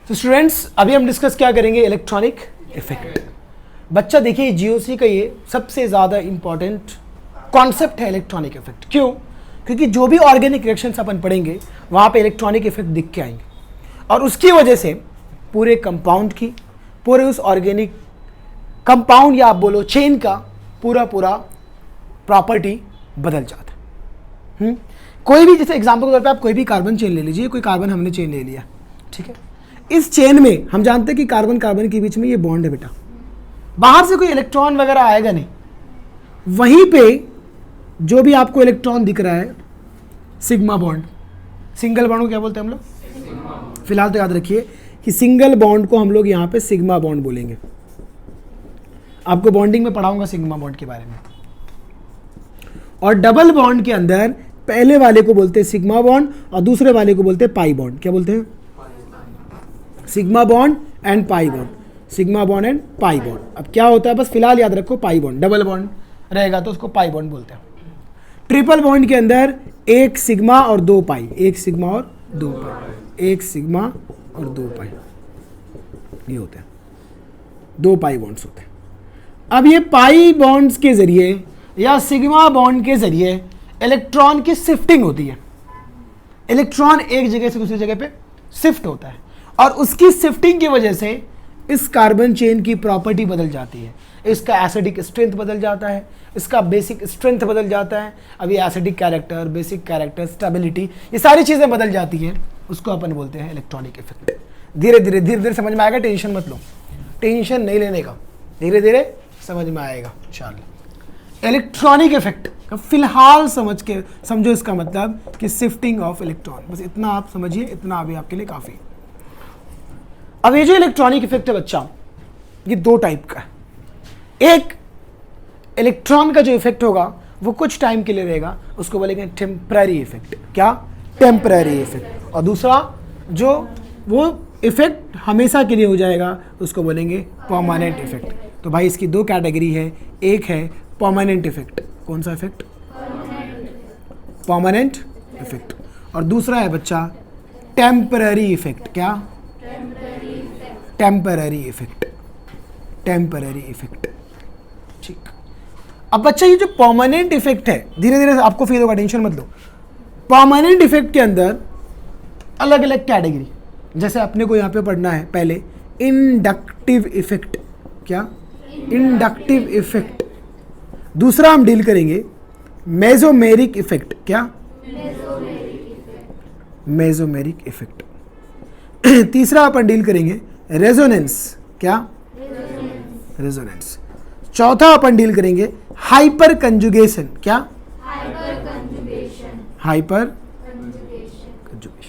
तो स्टूडेंट्स अभी हम डिस्कस क्या करेंगे, इलेक्ट्रॉनिक इफेक्ट। बच्चा देखिए जीओसी का ये सबसे ज़्यादा इंपॉर्टेंट कॉन्सेप्ट है इलेक्ट्रॉनिक इफेक्ट। क्यों? क्योंकि जो भी ऑर्गेनिक रिएक्शंस अपन पढ़ेंगे वहाँ पे इलेक्ट्रॉनिक इफेक्ट दिख के आएंगे और उसकी वजह से पूरे कंपाउंड की, पूरे उस ऑर्गेनिक कंपाउंड या आप बोलो चेन का पूरा प्रॉपर्टी बदल जाता है। कोई भी, जैसे एग्जांपल के तौर पे आप कोई भी कार्बन चेन ले लीजिए, कोई कार्बन हमने चेन ले लिया, ठीक है। इस चेन में हम जानते हैं कि कार्बन कार्बन के बीच में ये बॉन्ड है बेटा, बाहर से कोई इलेक्ट्रॉन वगैरह आएगा नहीं। वहीं पे जो भी आपको इलेक्ट्रॉन दिख रहा है सिग्मा बॉन्ड, सिंगल बॉन्ड को क्या बोलते हैं हम लोग? फिलहाल तो याद रखिए कि सिंगल बॉन्ड को हम लोग यहाँ पे सिग्मा बॉन्ड बोलेंगे। आपको बॉन्डिंग में पढ़ाऊंगा सिग्मा बॉन्ड के बारे में। और डबल बॉन्ड के अंदर पहले वाले को बोलते हैं सिग्मा बॉन्ड और दूसरे वाले को बोलते हैं पाई बॉन्ड। क्या बोलते हैं? Sigma bond and pi bond, sigma bond and pi bond. अब क्या होता है बस फिलहाल याद रखो, पाई बॉन्ड, डबल बॉन्ड रहेगा तो उसको पाई बॉन्ड बोलते हैं। ट्रिपल बॉन्ड के अंदर एक सिग्मा और दो पाई, एक सिग्मा और दो पाई, एक सिग्मा और दो पाई, ये होते हैं, दो पाई बॉन्ड्स होते हैं। अब ये पाई बॉन्ड्स के जरिए या सिग्मा बॉन्ड के जरिए इलेक्ट्रॉन की शिफ्टिंग होती है। इलेक्ट्रॉन एक जगह से दूसरी जगह पे शिफ्ट होता है और उसकी शिफ्टिंग की वजह से इस कार्बन चेन की प्रॉपर्टी बदल जाती है। इसका एसिडिक स्ट्रेंथ बदल जाता है, इसका बेसिक स्ट्रेंथ बदल जाता है। अभी acidic character, basic character, stability, ये सारी चीज़ें बदल जाती हैं। उसको अपन बोलते हैं इलेक्ट्रॉनिक इफेक्ट। धीरे धीरे समझ में आएगा, टेंशन मत लो, टेंशन नहीं लेने का, धीरे धीरे समझ में आएगा इंशाल्लाह। इलेक्ट्रॉनिक इफेक्ट का फिलहाल समझो इसका मतलब कि शिफ्टिंग ऑफ इलेक्ट्रॉन, बस इतना आप समझिए, इतना अभी आपके लिए काफ़ी है। अब ये जो इलेक्ट्रॉनिक इफेक्ट है बच्चा, ये दो टाइप का है। एक इलेक्ट्रॉन का जो इफेक्ट होगा वो कुछ टाइम के लिए रहेगा, उसको बोलेंगे टेम्पररी इफेक्ट। क्या? Temporary effect. और दूसरा जो वो इफेक्ट हमेशा के लिए हो जाएगा, उसको बोलेंगे परमानेंट इफेक्ट। तो भाई इसकी दो कैटेगरी है, एक है परमानेंट इफेक्ट। कौन सा इफेक्ट? Permanent effect. और दूसरा है बच्चा टेम्पररी इफेक्ट। क्या? Temporary effect, temporary effect. ठीक। अब बच्चा ये जो परमानेंट इफेक्ट है, धीरे धीरे आपको फील होगा, टेंशन मत लो। परमानेंट इफेक्ट के अंदर अलग अलग कैटेगरी, जैसे अपने को यहाँ पे पढ़ना है पहले इंडक्टिव इफेक्ट। क्या? Inductive effect. दूसरा हम डील करेंगे मेसोमेरिक इफेक्ट। क्या? Mesomeric effect. तीसरा अपन डील करेंगे रेजोनेंस। क्या? रेजोनेंस। चौथा अपन डील करेंगे हाइपर कंजुगेशन। क्या? Hyper conjugation.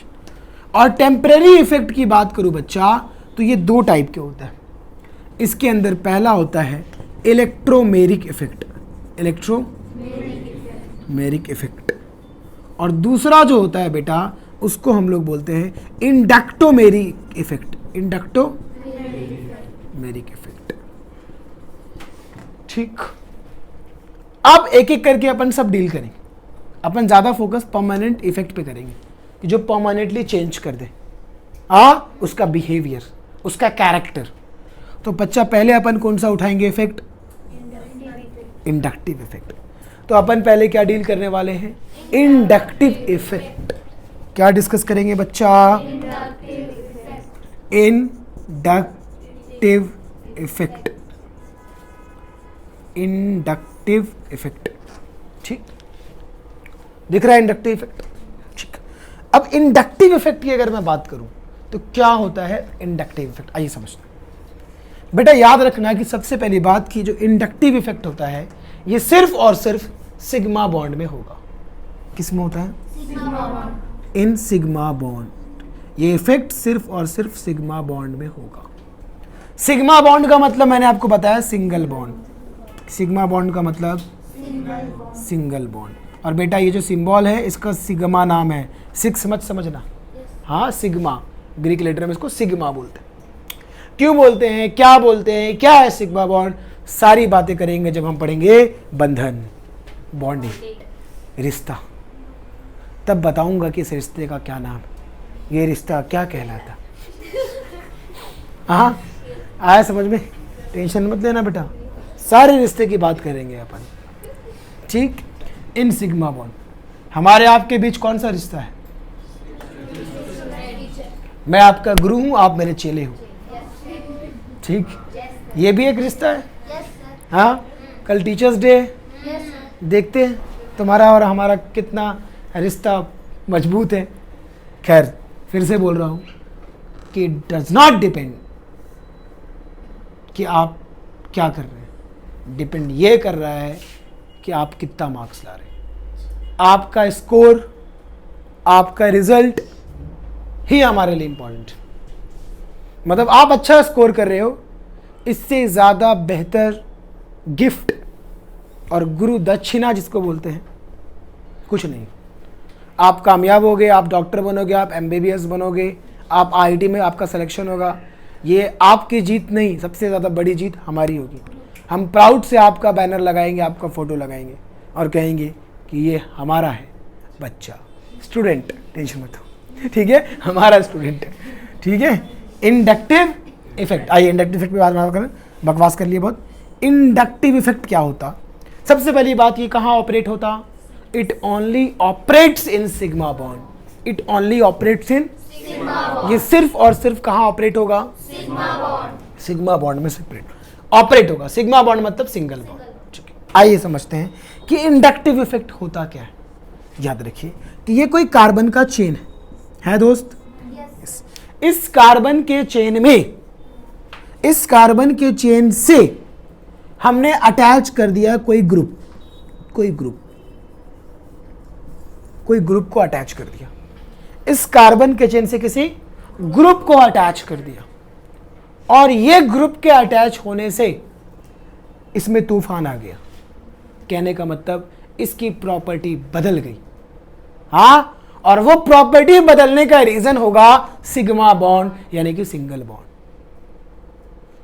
और टेम्पररी इफेक्ट की बात करूं बच्चा तो ये दो टाइप के होता है। इसके अंदर पहला होता है इलेक्ट्रोमेरिक इफेक्ट, इलेक्ट्रोमेरिक इफेक्ट। और दूसरा जो होता है बेटा उसको हम लोग बोलते हैं इंडक्टोमेरिक इफेक्ट, इंडक्टोमेरिक इफेक्ट। ठीक। अब एक एक करके अपन सब डील करेंगे। अपन ज़्यादा फोकस परमानेंट इफेक्ट पे करेंगे कि जो परमानेंटली चेंज कर दे उसका बिहेवियर, उसका कैरेक्टर। तो बच्चा पहले अपन कौन सा उठाएंगे इफेक्ट? Inductive effect. तो अपन पहले क्या डील करने वाले हैं? Inductive effect. क्या डिस्कस करेंगे बच्चा? Inductive effect, inductive effect. ठीक, दिख रहा है इंडक्टिव इफेक्ट? ठीक। अब इंडक्टिव इफेक्ट की अगर मैं बात करूं तो क्या होता है इंडक्टिव इफेक्ट, आइए समझना। बेटा याद रखना कि सबसे पहली बात की जो इंडक्टिव इफेक्ट होता है ये सिर्फ और सिर्फ सिग्मा बॉन्ड में होगा। किस में होता है? In sigma bond. ये इफेक्ट सिर्फ और सिर्फ सिग्मा बॉन्ड में होगा। सिग्मा बॉन्ड का मतलब मैंने आपको बताया सिंगल बॉन्ड। सिग्मा बॉन्ड का मतलब सिंगल बॉन्ड। और बेटा ये जो सिंबल है इसका सिग्मा नाम है, सिक्स मत समझना। हाँ, सिग्मा, ग्रीक लेटर में इसको सिग्मा बोलते हैं। क्यों बोलते हैं, क्या बोलते हैं, क्या है सिग्मा बॉन्ड, सारी बातें करेंगे जब हम पढ़ेंगे बंधन, बॉन्डिंग, रिश्ता। तब बताऊंगा कि इस रिश्ते का क्या नाम है, ये रिश्ता क्या कहलाता। हाँ आया समझ में, टेंशन मत लेना बेटा, सारे रिश्ते की बात करेंगे अपन, ठीक। इन सिग्मा बॉन्ड हमारे आपके बीच कौन सा रिश्ता है? मैं आपका गुरु हूँ, आप मेरे चेले हो, ठीक। ये भी एक रिश्ता है। हाँ, कल टीचर्स डे, देखते हैं तुम्हारा और हमारा कितना रिश्ता मजबूत है। खैर फिर से बोल रहा हूँ कि डज नॉट डिपेंड कि आप क्या कर रहे हैं, डिपेंड ये कर रहा है कि आप कितना मार्क्स ला रहे हैं। आपका स्कोर, आपका रिजल्ट ही हमारे लिए इम्पोर्टेंट, मतलब आप अच्छा स्कोर कर रहे हो, इससे ज़्यादा बेहतर गिफ्ट और गुरु दक्षिणा जिसको बोलते हैं कुछ नहीं। आप कामयाब होगे, आप डॉक्टर बनोगे, आप MBBS बनोगे, आप IIT में आपका सिलेक्शन होगा, ये आपकी जीत नहीं, सबसे ज़्यादा बड़ी जीत हमारी होगी। हम प्राउड से आपका बैनर लगाएंगे, आपका फ़ोटो लगाएंगे और कहेंगे कि ये हमारा है बच्चा, स्टूडेंट, टेंशन मत हो, ठीक है, हमारा स्टूडेंट है, ठीक है। इंडक्टिव इफेक्ट, आइए इंडक्टिव इफेक्ट पे बात करें, बकवास कर लिए बहुत। इंडक्टिव इफेक्ट क्या होता? सबसे पहली बात, ये कहाँ ऑपरेट होता? It only operates in sigma bond, it only operates in, ये सिर्फ और सिर्फ कहाँ ऑपरेट होगा? सिग्मा बॉन्ड में सेपरेट ऑपरेट होगा। सिग्मा बॉन्ड मतलब सिंगल बॉन्ड, ठीक है। आइए समझते हैं कि इंडक्टिव इफेक्ट होता क्या है। याद रखिए कि ये कोई कार्बन का चेन है दोस्त। इस कार्बन के चेन में, इस कार्बन के चेन से हमने अटैच कर दिया कोई ग्रुप, कोई ग्रुप को अटैच कर दिया, इस कार्बन के चेन से किसी ग्रुप को अटैच कर दिया, और ये ग्रुप के अटैच होने से इसमें तूफान आ गया। कहने का मतलब इसकी प्रॉपर्टी बदल गई, हाँ, और वो प्रॉपर्टी बदलने का रीजन होगा सिग्मा बॉन्ड यानी कि सिंगल बॉन्ड,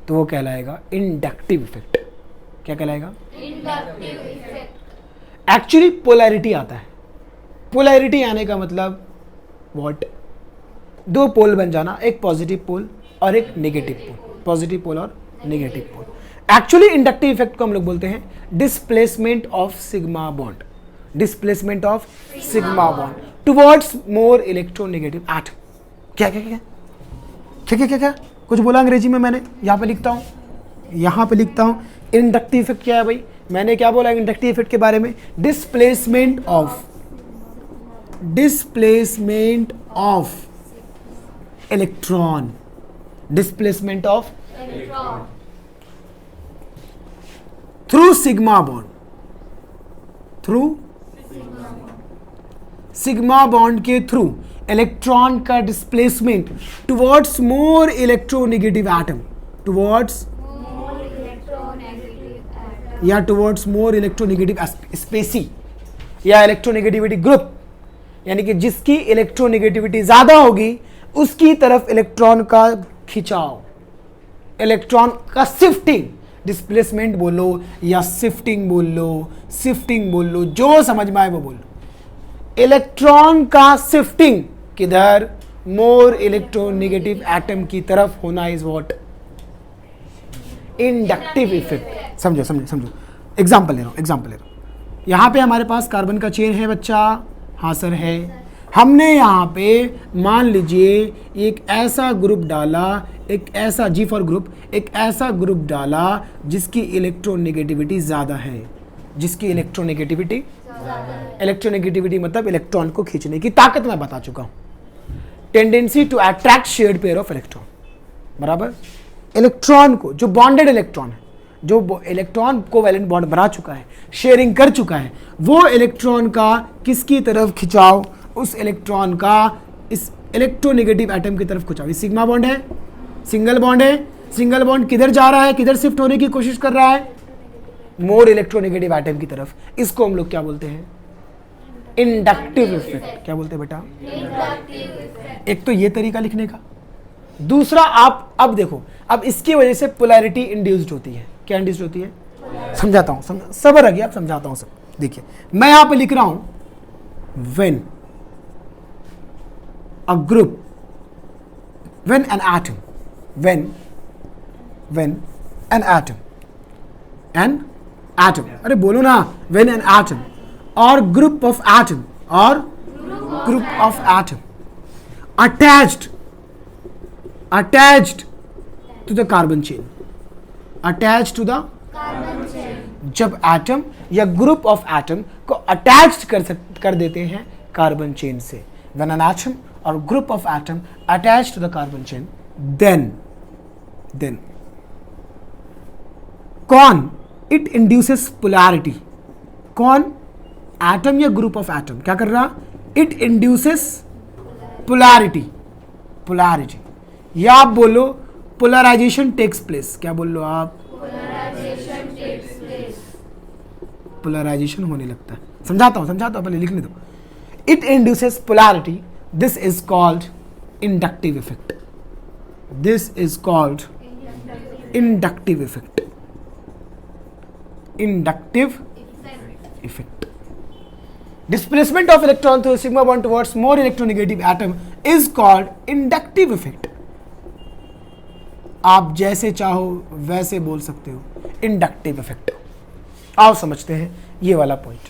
तो वो कहलाएगा इंडक्टिव इफेक्ट। क्या कहलाएगा? Inductive effect. एक्चुअली पोलैरिटी आता है, पोलैरिटी आने का मतलब व्हाट? दो पोल बन जाना, एक पॉजिटिव पोल और एक नेगेटिव पोल, पॉजिटिव पोल और negative pole. Actually inductive effect को हम लोग बोलते हैं displacement of sigma bond, displacement of sigma bond towards more electronegative atom. क्या क्या क्या क्या क्या क्या क्या कुछ बोला अंग्रेजी में मैंने, यहाँ पे लिखता हूँ, यहाँ पे लिखता हूँ। इंडक्टिव इफेक्ट क्या है भाई? मैंने क्या बोला इंडक्टिव इफेक्ट के बारे में? Displacement of electron, displacement of through sigma bond, through sigma bond के थ्रू इलेक्ट्रॉन का displacement towards more electronegative atom, towards या टुवर्ड्स मोर इलेक्ट्रोनेगेटिव स्पेसी या इलेक्ट्रोनेगेटिविटी ग्रुप, यानी कि जिसकी इलेक्ट्रोनेगेटिविटी ज्यादा होगी उसकी तरफ इलेक्ट्रॉन का खिंचाव, इलेक्ट्रॉन का शिफ्टिंग, डिस्प्लेसमेंट बोलो या शिफ्टिंग बोल लो, जो समझ में आए वो बोलो। इलेक्ट्रॉन का शिफ्टिंग किधर? मोर इलेक्ट्रोनेगेटिव एटम की तरफ होना इज व्हाट? Inductive effect. समझो एग्जांपल ले रहा हूं। यहां पे हमारे पास कार्बन का चेन है बच्चा, हाँ सर है। हमने यहाँ पे मान लीजिए एक ऐसा ग्रुप डाला, एक ऐसा G फॉर ग्रुप, एक ऐसा ग्रुप डाला जिसकी इलेक्ट्रोनेगेटिविटी ज़्यादा है, जिसकी इलेक्ट्रोनेगेटिविटी मतलब इलेक्ट्रॉन को खींचने की ताकत मैं बता चुका हूँ, tendency to attract shared pair of electron, बराबर। इलेक्ट्रॉन को, जो बॉन्डेड इलेक्ट्रॉन है, जो इलेक्ट्रॉन कोवैलेंट बॉन्ड बना चुका है, शेयरिंग कर चुका है, वो इलेक्ट्रॉन का किसकी तरफ खिंचाव? उस इलेक्ट्रॉन का इस इलेक्ट्रोनेगेटिव एटम की तरफ खिंचाव। सिग्मा बॉन्ड है, सिंगल बॉन्ड है, सिंगल बॉन्ड किधर जा रहा है, किधर शिफ्ट होने की कोशिश कर रहा है? मोर इलेक्ट्रोनेगेटिव एटम की तरफ। इसको हम लोग क्या बोलते हैं? Inductive effect. क्या बोलते हैं बेटा? एक तो ये तरीका लिखने का, दूसरा आप अब देखो, अब इसकी वजह से पोलैरिटी इंड्यूस्ड होती है। क्या इंड्यूस्ड होती है? समझाता हूं, सबर रखिए, आप समझाता हूं सब। देखिए मैं यहां पे लिख रहा हूं when a group, when an atom, when when an atom, अरे बोलो ना, व्हेन एन एटम और group of atom attached to the carbon chain, attached to the जब एटम या ग्रुप ऑफ एटम को अटैच कर देते हैं कार्बन चेन से, when an atom or group of atom attached to the carbon chain, then कौन it induces polarity, कौन atom या ग्रुप ऑफ एटम क्या कर रहा, it induces polarity, या आप बोलो पोलराइजेशन टेक्स प्लेस, क्या बोल लो आप, पोलराइजेशन होने लगता है। समझाता हूं पहले लिखने दो। It induces polarity, this is called inductive effect, this is called inductive effect, inductive effect. Displacement of electron through sigma bond towards more electronegative atom is called inductive effect. आप जैसे चाहो वैसे बोल सकते हो, इंडक्टिव इफेक्ट। आओ समझते हैं ये वाला पॉइंट।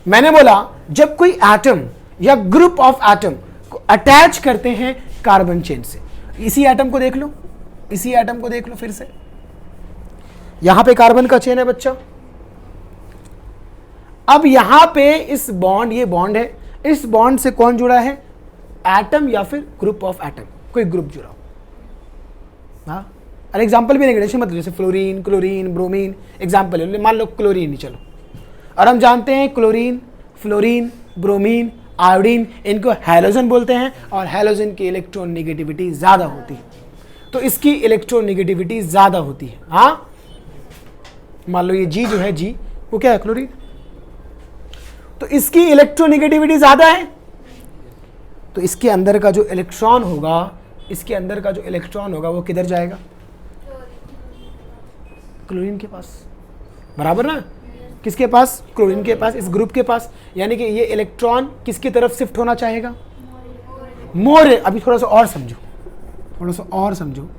मैंने बोला जब कोई एटम या ग्रुप ऑफ एटम को अटैच करते हैं कार्बन चेन से, इसी एटम को देख लो, फिर से यहां पे कार्बन का चेन है बच्चा। अब यहां पे इस बॉन्ड, ये बॉन्ड है, इस बॉन्ड से कौन जुड़ा है, एटम या फिर ग्रुप ऑफ एटम, कोई ग्रुप जुड़ा हो। हाँ, और एग्जाम्पल भी नहीं, मतलब जैसे फ्लोरीन, क्लोरीन, ब्रोमीन, एग्जाम्पल है, मान लो क्लोरीन ही चलो। और हम जानते हैं क्लोरीन, फ्लोरीन, ब्रोमीन, आयोडीन, इनको हैलोजन बोलते हैं, और हैलोजन की इलेक्ट्रॉन नेगेटिविटी ज़्यादा होती है, तो इसकी इलेक्ट्रॉन नेगेटिविटी ज़्यादा होती है। हाँ, मान लो ये जी जो है, जी वो क्या है, क्लोरीन, तो इसकी इलेक्ट्रॉन नेगेटिविटी ज़्यादा है, तो इसके अंदर का जो इलेक्ट्रॉन होगा, वो किधर जाएगा, क्लोरीन के पास, बराबर ना, किसके पास, क्लोरीन के पास, इस ग्रुप के पास। यानी कि ये इलेक्ट्रॉन किसकी तरफ शिफ्ट होना चाहेगा, मोर। अभी थोड़ा सा और समझो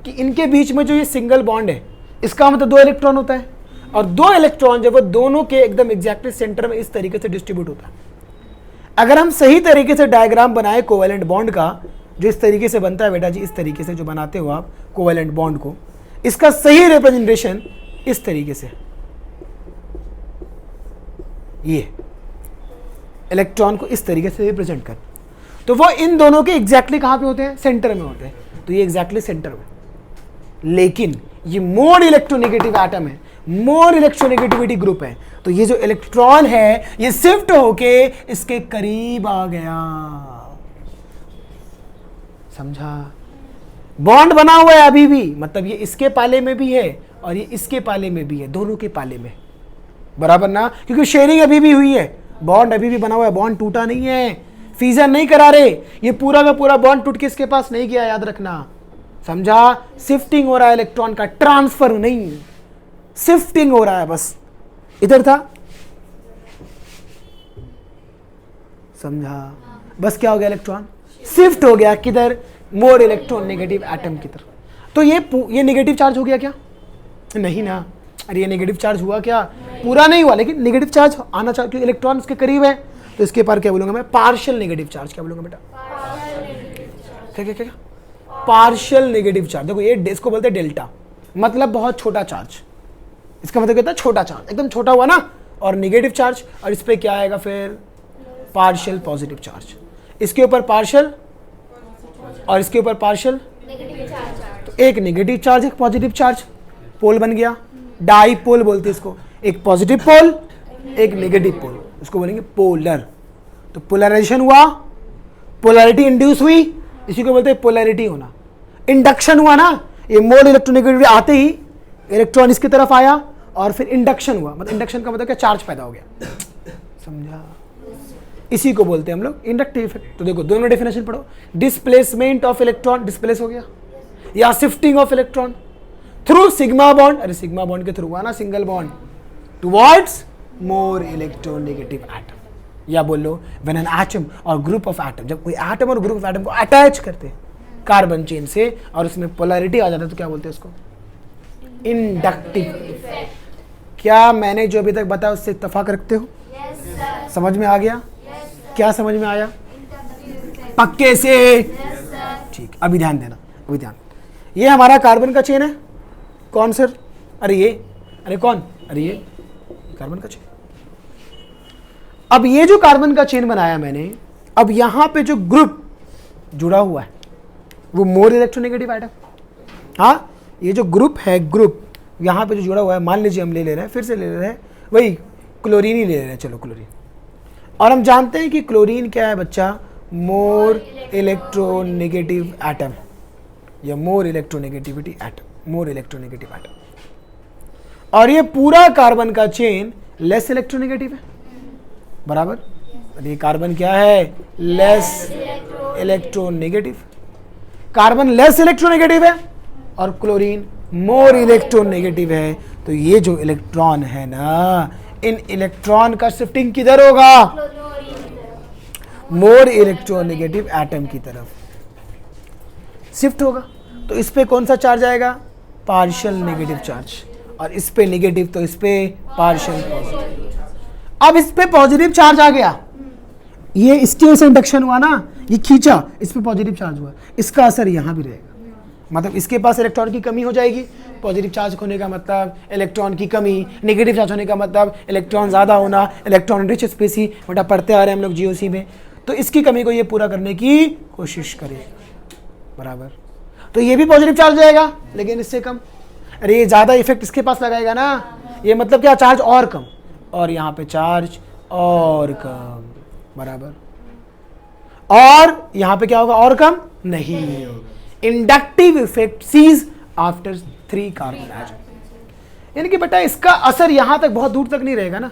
कि इनके बीच में जो ये सिंगल बॉन्ड है, इसका मतलब 2 इलेक्ट्रॉन होता है, और 2 इलेक्ट्रॉन जब वो दोनों के एकदम एग्जैक्टली सेंटर में इस तरीके से डिस्ट्रीब्यूट होता है। अगर हम सही तरीके से डायग्राम बनाए कोवेलेंट बॉन्ड का, जो इस तरीके से बनता है बेटा जी, इस तरीके से जो बनाते हो आप कोवेलेंट बॉन्ड को, इसका सही रिप्रेजेंटेशन इस तरीके से, ये इलेक्ट्रॉन को इस तरीके से रिप्रेजेंट कर, तो वो इन दोनों के एग्जैक्टली कहां पे होते हैं, सेंटर में होते हैं, तो ये एग्जैक्टली सेंटर में। लेकिन ये मोर इलेक्ट्रोनेगेटिव एटम है, मोर इलेक्ट्रोनेगेटिविटी ग्रुप है, तो ये जो इलेक्ट्रॉन है ये शिफ्ट होके इसके करीब आ गया। समझा, बॉन्ड बना हुआ है अभी भी, मतलब ये इसके पाले में भी है और ये इसके पाले में भी है, दोनों के पाले में, बराबर ना, क्योंकि शेयरिंग अभी भी हुई है, बॉन्ड अभी भी बना हुआ है, बॉन्ड टूटा नहीं है, फ्यूजन नहीं करा रहे, ये पूरा का पूरा बॉन्ड टूट के इसके पास नहीं गया, याद रखना। समझा, शिफ्टिंग हो रहा है इलेक्ट्रॉन का, ट्रांसफर नहीं, शिफ्टिंग हो रहा है, बस इधर था, समझा, बस क्या हो गया, इलेक्ट्रॉन शिफ्ट हो गया किधर, मोर इलेक्ट्रॉन नेगेटिव एटम की तरफ। तो ये नेगेटिव चार्ज हो गया क्या, नहीं ना, अरे ये नेगेटिव चार्ज हुआ क्या, पूरा नहीं हुआ, लेकिन नेगेटिव चार्ज आना चाहिए क्योंकि इलेक्ट्रॉन उसके करीब है, तो इसके पर क्या बोलूंगा मैं, पार्शियल नेगेटिव चार्ज। क्या बोलूंगा बेटा, क्या पार्शियल नेगेटिव चार्ज। देखो ये इसको बोलते हैं डेल्टा, मतलब बहुत छोटा चार्ज, इसका मतलब कहता है छोटा चार्ज, एकदम छोटा हुआ ना, और नेगेटिव चार्ज, और इस पे क्या आएगा फिर, पार्शियल पॉजिटिव चार्ज, इसके ऊपर पार्शियल और इसके ऊपर पार्शियल, तो एक नेगेटिव चार्ज एक पॉजिटिव चार्ज, पोल बन गया, डाईपोल बोलते हैं इसको, एक पॉजिटिव पोल एक नेगेटिव पोल, उसको बोलेंगे पोलर। तो पोलराइजेशन हुआ, पोलैरिटी इंड्यूस हुई, इसी को बोलते हैं पोलैरिटी होना। इंडक्शन हुआ ना, ये मोर इलेक्ट्रोनेगेटिविटी आते ही इलेक्ट्रॉन इसकी तरफ आया और फिर इंडक्शन हुआ, मतलब इंडक्शन का मतलब क्या, चार्ज पैदा हो गया। समझा, इसी को बोलते हैं हम लोग इंडक्टिव इफेक्ट। तो देखो दोनों डेफिनेशन पढ़ो, डिस्प्लेसमेंट ऑफ इलेक्ट्रॉन, डिस्प्लेस हो गया, या shifting of electron through sigma bond, अरे सिग्मा बॉन्ड के थ्रू हुआ ना, single bond towards more electronegative atom, या बोलो व्हेन एन एटम और ग्रुप ऑफ एटम, जब कोई एटम और ग्रुप ऑफ एटम को अटैच करते हैं कार्बन चेन से और उसमें पोलैरिटी आ जाता है, तो क्या बोलते हैं उसको, इंडक्टिव। क्या मैंने जो अभी तक बताया उससे इत्तेफाक रखते हो? समझ में आ गया? क्या समझ में आया? पक्के से? ठीक, अभी ध्यान देना, अभी ध्यान। ये हमारा कार्बन का चेन है। कौन सर? अरे ये, अरे कौन? अरे ये कार्बन का चेन। अब ये जो कार्बन का चेन बनाया मैंने, अब यहां पे जो ग्रुप जुड़ा हुआ है वो मोर इलेक्ट्रोनेगेटिव एटम। हाँ, ये जो ग्रुप है, ग्रुप यहां पे जो जुड़ा हुआ है, मान लीजिए हम ले रहे हैं, फिर से ले रहे हैं, वही क्लोरीन ही ले रहे हैं, चलो क्लोरीन। और हम जानते हैं कि क्लोरीन क्या है बच्चा? मोर इलेक्ट्रोनेगेटिव एटम, या more electronegativity atom, more electronegative atom. और ये पूरा कार्बन का चेन लेस इलेक्ट्रोनेगेटिव है, बराबर। और ये कार्बन क्या है? Less electronegative. Carbon less electronegative है और क्लोरीन मोर इलेक्ट्रोनेगेटिव है। तो ये जो इलेक्ट्रॉन है ना, इन इलेक्ट्रॉन का शिफ्टिंग किधर होगा? मोर इलेक्ट्रोनेगेटिव एटम की तरफ शिफ्ट होगा। तो इस पे कौन सा चार्ज आएगा? Partial negative charge. और इस पे नेगेटिव, तो इस पे पार्शियल पॉजिटिव। अब इस पे पॉजिटिव चार्ज आ गया, ये इसके वजह से इंडक्शन हुआ ना, ये खींचा, इस पे पॉजिटिव चार्ज हुआ, इसका असर यहां भी रहेगा। मतलब इसके पास इलेक्ट्रॉन की कमी हो जाएगी। पॉजिटिव चार्ज होने का मतलब इलेक्ट्रॉन की कमी, नेगेटिव चार्ज होने का मतलब इलेक्ट्रॉन ज़्यादा होना। इलेक्ट्रॉन रिच स्पेसी बेटा पढ़ते आ रहे हैं हम लोग जीओसी में। तो इसकी कमी को ये पूरा करने की कोशिश करेगा, बराबर। तो ये भी पॉजिटिव चार्ज जाएगा, लेकिन इससे कम। अरे ये ज़्यादा इफेक्ट इसके पास लगाएगा ना, ये मतलब क्या? चार्ज और कम, और यहाँ पे चार्ज और कम, बराबर। और यहाँ पे क्या होगा? और कम नहीं। Inductive effect ceases after 3 carbon atom. यानी कि बेटा इसका असर यहां तक, बहुत दूर तक नहीं रहेगा ना।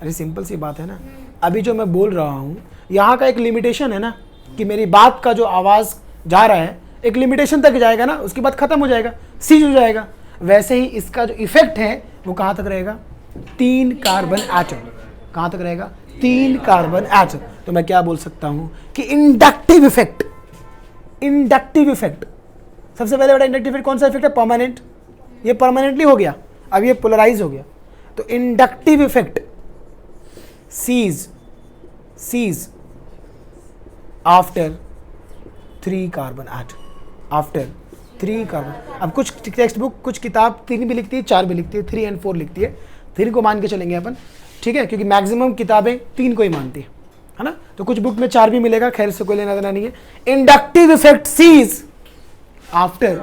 अरे सिंपल सी बात है ना, अभी जो मैं बोल रहा हूं यहां का एक लिमिटेशन है ना, कि मेरी बात का जो आवाज जा रहा है एक लिमिटेशन तक जाएगा ना, उसके बाद खत्म हो जाएगा, सीज हो जाएगा। वैसे ही इसका जो इफेक्ट है वो कहां तक रहेगा? 3 कार्बन एटम। कहां तक रहेगा? 3 कार्बन एटम। तो मैं क्या बोल सकता हूं कि इंडक्टिव इफेक्ट, इंडक्टिव इफेक्ट, सबसे पहले बेटा इंडक्टिव इफेक्ट कौन सा इफेक्ट है? परमानेंट। ये परमानेंटली हो गया, अब ये पोलराइज हो गया। तो inductive effect ceases after 3 carbon atom, after 3 carbon. अब कुछ टेक्स्ट बुक, कुछ किताब 3 भी लिखती है, 4 भी लिखती है, 3 and 4 लिखती है। 3 को मान के चलेंगे अपन, ठीक है, क्योंकि मैक्सिमम किताबें 3 को ही मानती है ना। तो कुछ बुक में 4 भी मिलेगा, खैर से कोई लेना देना नहीं है। Inductive effect ceases after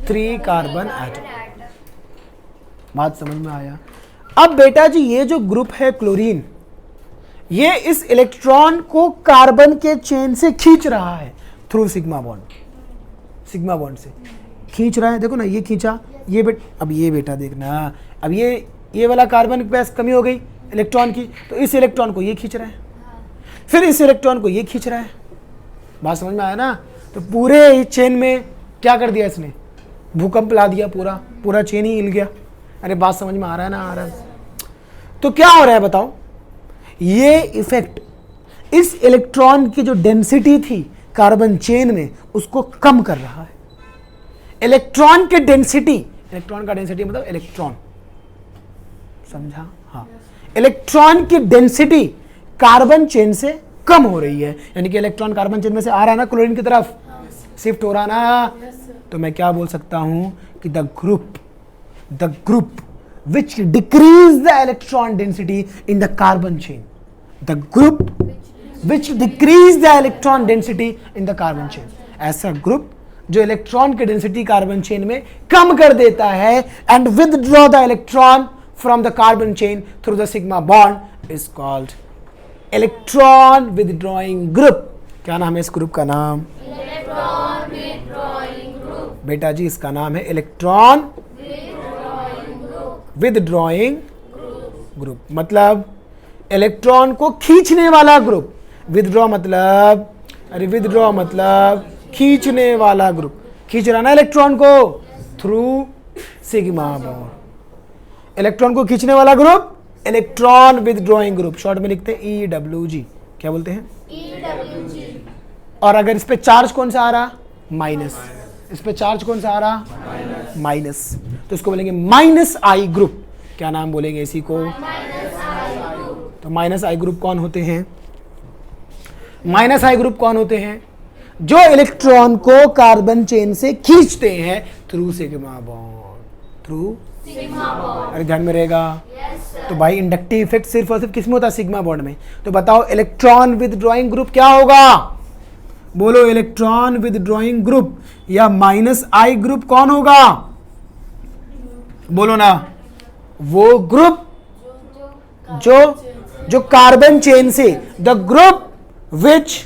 3 carbon atom. बात समझ में आया? अब बेटा जी ये जो ग्रुप है क्लोरीन, ये इस इलेक्ट्रॉन को कार्बन के चेन से खींच रहा है through sigma bond, sigma bond से खींच रहा है। देखो ना, ये खींचा, ये अब ये बेटा देखना, अब ये वाला कार्बन के पास कमी हो गई इलेक्ट्रॉन की, तो इस इलेक्ट्रॉन को ये खींच रहा है, फिर इस इलेक्ट्रॉन को ये खींच रहा है। बात समझ में आया ना? तो पूरे चेन में क्या कर दिया इसने? भूकंप ला दिया, पूरा चेन ही हिल गया। अरे बात समझ में आ रहा है ना? आ रहा है। तो क्या हो रहा है बताओ? ये इफेक्ट इस इलेक्ट्रॉन की जो डेंसिटी थी कार्बन चेन में उसको कम कर रहा है। इलेक्ट्रॉन की डेंसिटी, इलेक्ट्रॉन का डेंसिटी मतलब इलेक्ट्रॉन, समझा? हाँ, इलेक्ट्रॉन की डेंसिटी कार्बन चेन से कम हो रही है, यानी कि इलेक्ट्रॉन कार्बन चेन में से आ रहा है ना, क्लोरीन की तरफ शिफ्ट हो रहा ना। तो मैं क्या बोल सकता हूं कि the group which decrease the electron density in the carbon chain, the group which decrease the electron density in the carbon chain, ऐसा ग्रुप जो इलेक्ट्रॉन की डेंसिटी कार्बन चेन में कम कर देता है and withdraw the electron from the carbon chain through the sigma bond is called electron withdrawing group। क्या नाम है इस ग्रुप का नाम? Electron withdrawing group. बेटा जी इसका नाम है इलेक्ट्रॉन विथड्रॉइंग ग्रुप। मतलब इलेक्ट्रॉन को खींचने वाला ग्रुप। विथड्रॉ मतलब, अरे विथड्रॉ मतलब खींचने वाला ग्रुप। खींच रहा ना इलेक्ट्रॉन को थ्रू सिग्मा बॉन्ड। इलेक्ट्रॉन को खींचने वाला group electron withdrawing group, short में लिखते हैं EWG। क्या बोलते हैं? EWG। और अगर इस पे चार्ज कौन सा आ रहा? माइनस। इस पे चार्ज कौन सा आ रहा? माइनस। तो इसको बोलेंगे माइनस आई ग्रुप। क्या नाम बोलेंगे इसी को? तो माइनस आई ग्रुप कौन होते हैं? माइनस आई ग्रुप कौन होते हैं? जो इलेक्ट्रॉन को कार्बन चेन से खींचते हैं through sigma bond, through sigma bond. अरे ध्यान में रहेगा। तो भाई इंडक्टिव इफेक्ट सिर्फ और सिर्फ किसमें होता है? सिग्मा बॉन्ड में। तो बताओ इलेक्ट्रॉन विदड्रॉइंग ग्रुप क्या होगा? बोलो इलेक्ट्रॉन विदड्रॉइंग ग्रुप या माइनस आई ग्रुप कौन होगा? बोलो ना। वो ग्रुप जो कार्बन चेन से, द ग्रुप विच,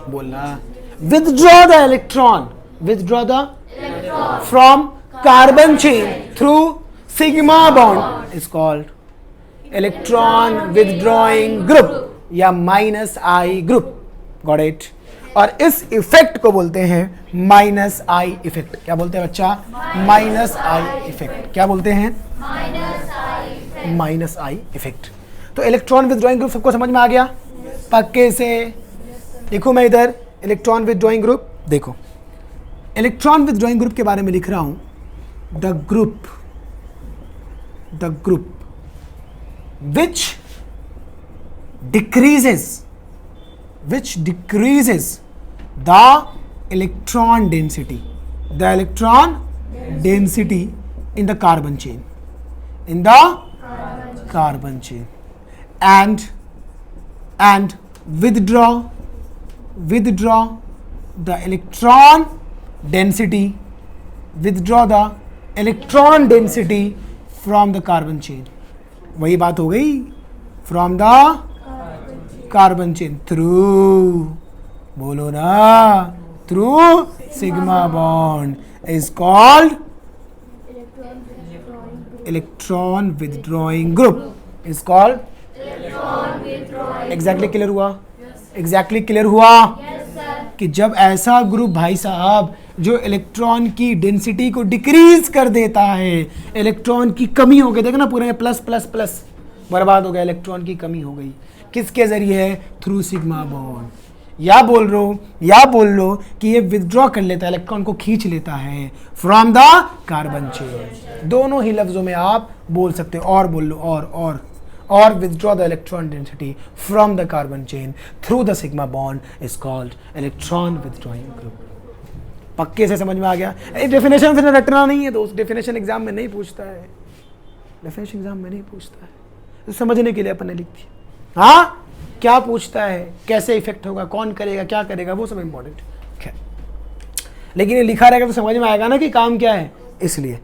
बोलना, withdraw the electron, withdraw the from carbon chain through sigma bond is called electron withdrawing group या minus I group. Got it? और इस इफेक्ट को बोलते हैं माइनस आई इफेक्ट। क्या बोलते हैं बच्चा? Minus I effect. क्या बोलते हैं? Minus I effect. तो इलेक्ट्रॉन विदड्रॉइंग ग्रुप सबको समझ में आ गया पक्के से? देखो मैं इधर इलेक्ट्रॉन विदड्रॉइंग ग्रुप, देखो इलेक्ट्रॉन विदड्रॉइंग ग्रुप के बारे में लिख रहा हूं, the group which decreases the electron density in the carbon chain, and withdraw the electron density from the carbon chain। वही बात हो गई, from the carbon chain through, बोलो ना, through sigma bond is called electron withdrawing group, is called. Exactly clear हुआ? Exactly clear हुआ कि जब ऐसा ग्रुप भाई साहब जो इलेक्ट्रॉन की डेंसिटी को डिक्रीज कर देता है, इलेक्ट्रॉन की कमी हो गई, देखो ना पूरे प्लस प्लस प्लस बर्बाद हो गया, इलेक्ट्रॉन की कमी हो गई, किसके जरिए? Through sigma bond. या बोल लो कि ये विथड्रॉ कर लेता है, इलेक्ट्रॉन को खींच लेता है फ्रॉम द कार्बन चेन। दोनों ही लफ्जों में आप बोल सकते हो, और बोल लो, और withdraw the electron density from the carbon chain through the sigma bond is called electron withdrawing group। पक्के से समझ में आ गया? डेफिनेशन से रटना नहीं है दोस्त, डेफिनेशन एग्जाम में नहीं पूछता है, डेफिनेशन एग्जाम में नहीं पूछता है, तो समझने के लिए अपन ने लिख दिया। हाँ, क्या पूछता है? कैसे इफेक्ट होगा, कौन करेगा, क्या करेगा, वो सब इंपॉर्टेंट है, लेकिन ये लिखा रहेगा तो समझ में आएगा ना कि काम क्या है, इसलिए।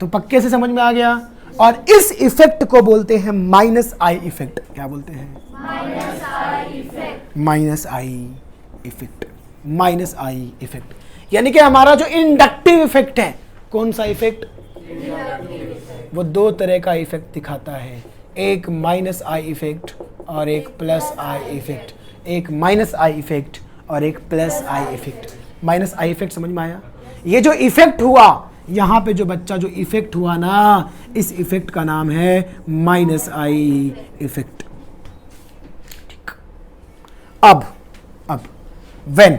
तो पक्के से समझ में आ गया। और इस इफेक्ट को बोलते हैं माइनस आई इफेक्ट। क्या बोलते हैं? Minus I effect. Minus I effect यानी कि हमारा जो इंडक्टिव इफेक्ट है, कौन सा इफेक्ट? वो दो तरह का इफेक्ट दिखाता है, एक माइनस आई इफेक्ट और एक प्लस आई इफेक्ट। एक माइनस आई इफेक्ट और एक plus I effect. Minus I effect समझ में आया? ये जो इफेक्ट हुआ यहाँ पे, जो बच्चा जो इफेक्ट हुआ ना, इस इफेक्ट का नाम है माइनस आई इफेक्ट। ठीक। अब व्हेन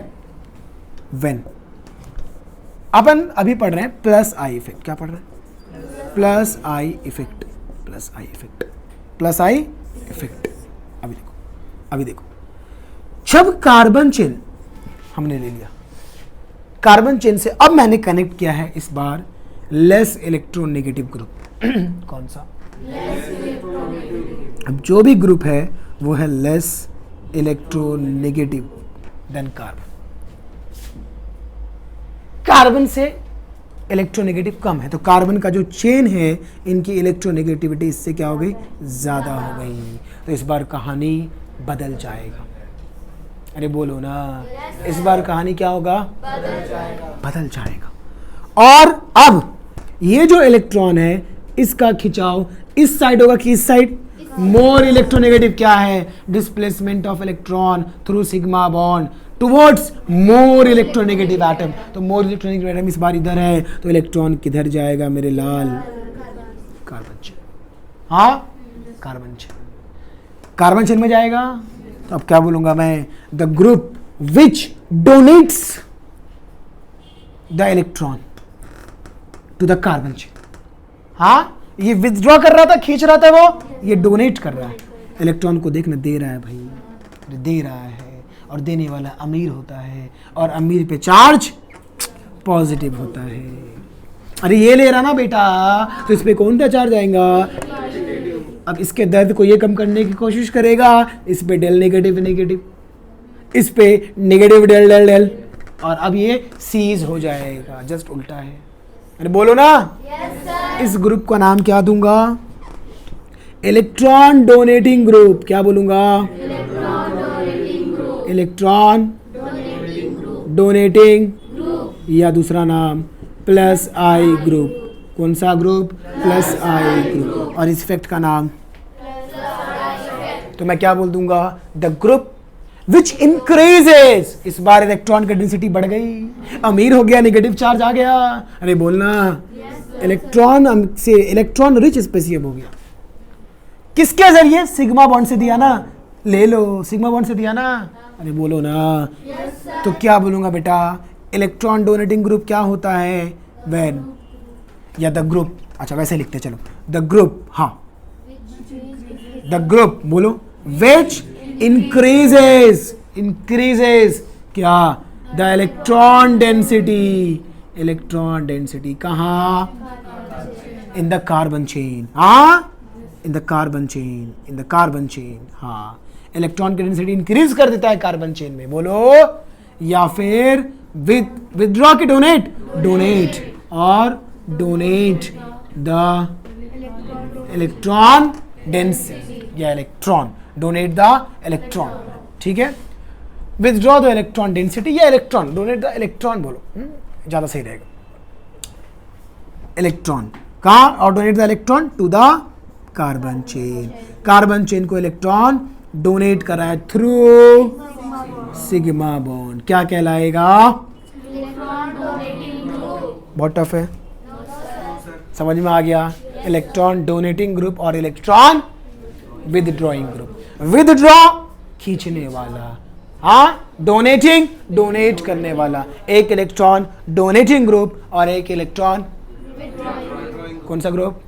अपन अभी पढ़ रहे हैं प्लस आई इफेक्ट। क्या पढ़ रहे हैं? Plus I effect. अभी देखो जब कार्बन चेन हमने ले लिया, कार्बन चेन से अब मैंने कनेक्ट किया है इस बार लेस इलेक्ट्रोनेगेटिव ग्रुप। कौन सा? अब जो भी ग्रुप है वो है less electronegative than carbon. Carbon से इलेक्ट्रोनेगेटिव कम है, तो कार्बन का जो चेन है, इनकी इलेक्ट्रोनेगेटिविटी इससे क्या हो गई? ज्यादा हो गई। तो इस बार कहानी बदल जाएगा। अरे बोलो ना, इस बार कहानी क्या होगा? बदल जाएगा। और अब ये जो इलेक्ट्रॉन है, इसका खिंचाव इस साइड होगा कि इस साइड? More electronegative. क्या है? Displacement of electron through sigma bond towards more electronegative atom. तो मोर इलेक्ट्रोनेगेटिव एटम इस बार इधर है, तो इलेक्ट्रॉन किधर जाएगा मेरे लाल? Carbon chain. हाँ, कार्बन चेन में जाएगा। तो अब क्या बोलूंगा मैं? The group which donates the electron to the carbon chain. हाँ, ये विथड्रॉ कर रहा था, खींच रहा था, वो ये डोनेट कर रहा है। इलेक्ट्रॉन को देखना, दे रहा है भाई, दे रहा है, और देने वाला अमीर होता है, और अमीर पे चार्ज पॉजिटिव होता है। अरे ये ले रहा ना बेटा, तो इस पे कौन सा चार्ज आएगा? अब इसके दर्द को ये कम करने की कोशिश करेगा, इस पे डेल नेगेटिव नेगेटिव, इस पे नेगेटिव डेल डेल डेल, और अब ये सीज हो जाएगा, जस्ट उल्टा है। अरे बोलो ना। yes, इस ग्रुप का नाम क्या दूंगा? Electron donating group. क्या बोलूंगा? इलेक्ट्रॉन डोनेटिंग, या दूसरा नाम प्लस आई ग्रुप। कौन सा ग्रुप? प्लस आई ग्रुप। और इस इफेक्ट का नाम तो मैं क्या बोल दूंगा? The group which increases. इस बार इलेक्ट्रॉन की डेंसिटी बढ़ गई, अमीर हो गया, नेगेटिव चार्ज आ गया। अरे बोलना। इलेक्ट्रॉन से इलेक्ट्रॉन रिच स्पेसियम हो गया। किसके जरिए? सिग्मा बॉन्ड से दिया ना, ले लो, सिग्मा बॉन्ड से दिया ना। अरे बोलो ना। तो क्या बोलूंगा बेटा? इलेक्ट्रॉन डोनेटिंग ग्रुप क्या होता है? व्हेन, या द ग्रुप, अच्छा वैसे लिखते चलो, द ग्रुप, हाँ द ग्रुप बोलो, विच इंक्रीजेस, इंक्रीजेस क्या? The electron density. Electron density कहाँ? In the carbon chain. हाँ, in the carbon chain, in the carbon chain. हाँ, इलेक्ट्रॉन की डेंसिटी इंक्रीज कर देता है कार्बन चेन में, बोलो। या फिर विथड्रॉ की डोनेट, डोनेट, और डोनेट द इलेक्ट्रॉन डेंसिटी, या इलेक्ट्रॉन, डोनेट द इलेक्ट्रॉन, ठीक है। विथड्रॉ द इलेक्ट्रॉन डेंसिटी या इलेक्ट्रॉन, डोनेट द इलेक्ट्रॉन बोलो, ज्यादा सही रहेगा। इलेक्ट्रॉन कहाँ? और donate the electron to the carbon chain. Carbon chain को इलेक्ट्रॉन डोनेट करा है थ्रू सिग्मा बॉन्ड, क्या कहलाएगा? बहुत टफ है, समझ में आ गया? इलेक्ट्रॉन डोनेटिंग ग्रुप और इलेक्ट्रॉन विथड्रॉइंग ग्रुप। विथड्रॉ खींचने वाला, हाँ, डोनेटिंग डोनेट करने वाला। एक इलेक्ट्रॉन डोनेटिंग ग्रुप और एक इलेक्ट्रॉन कौन सा group?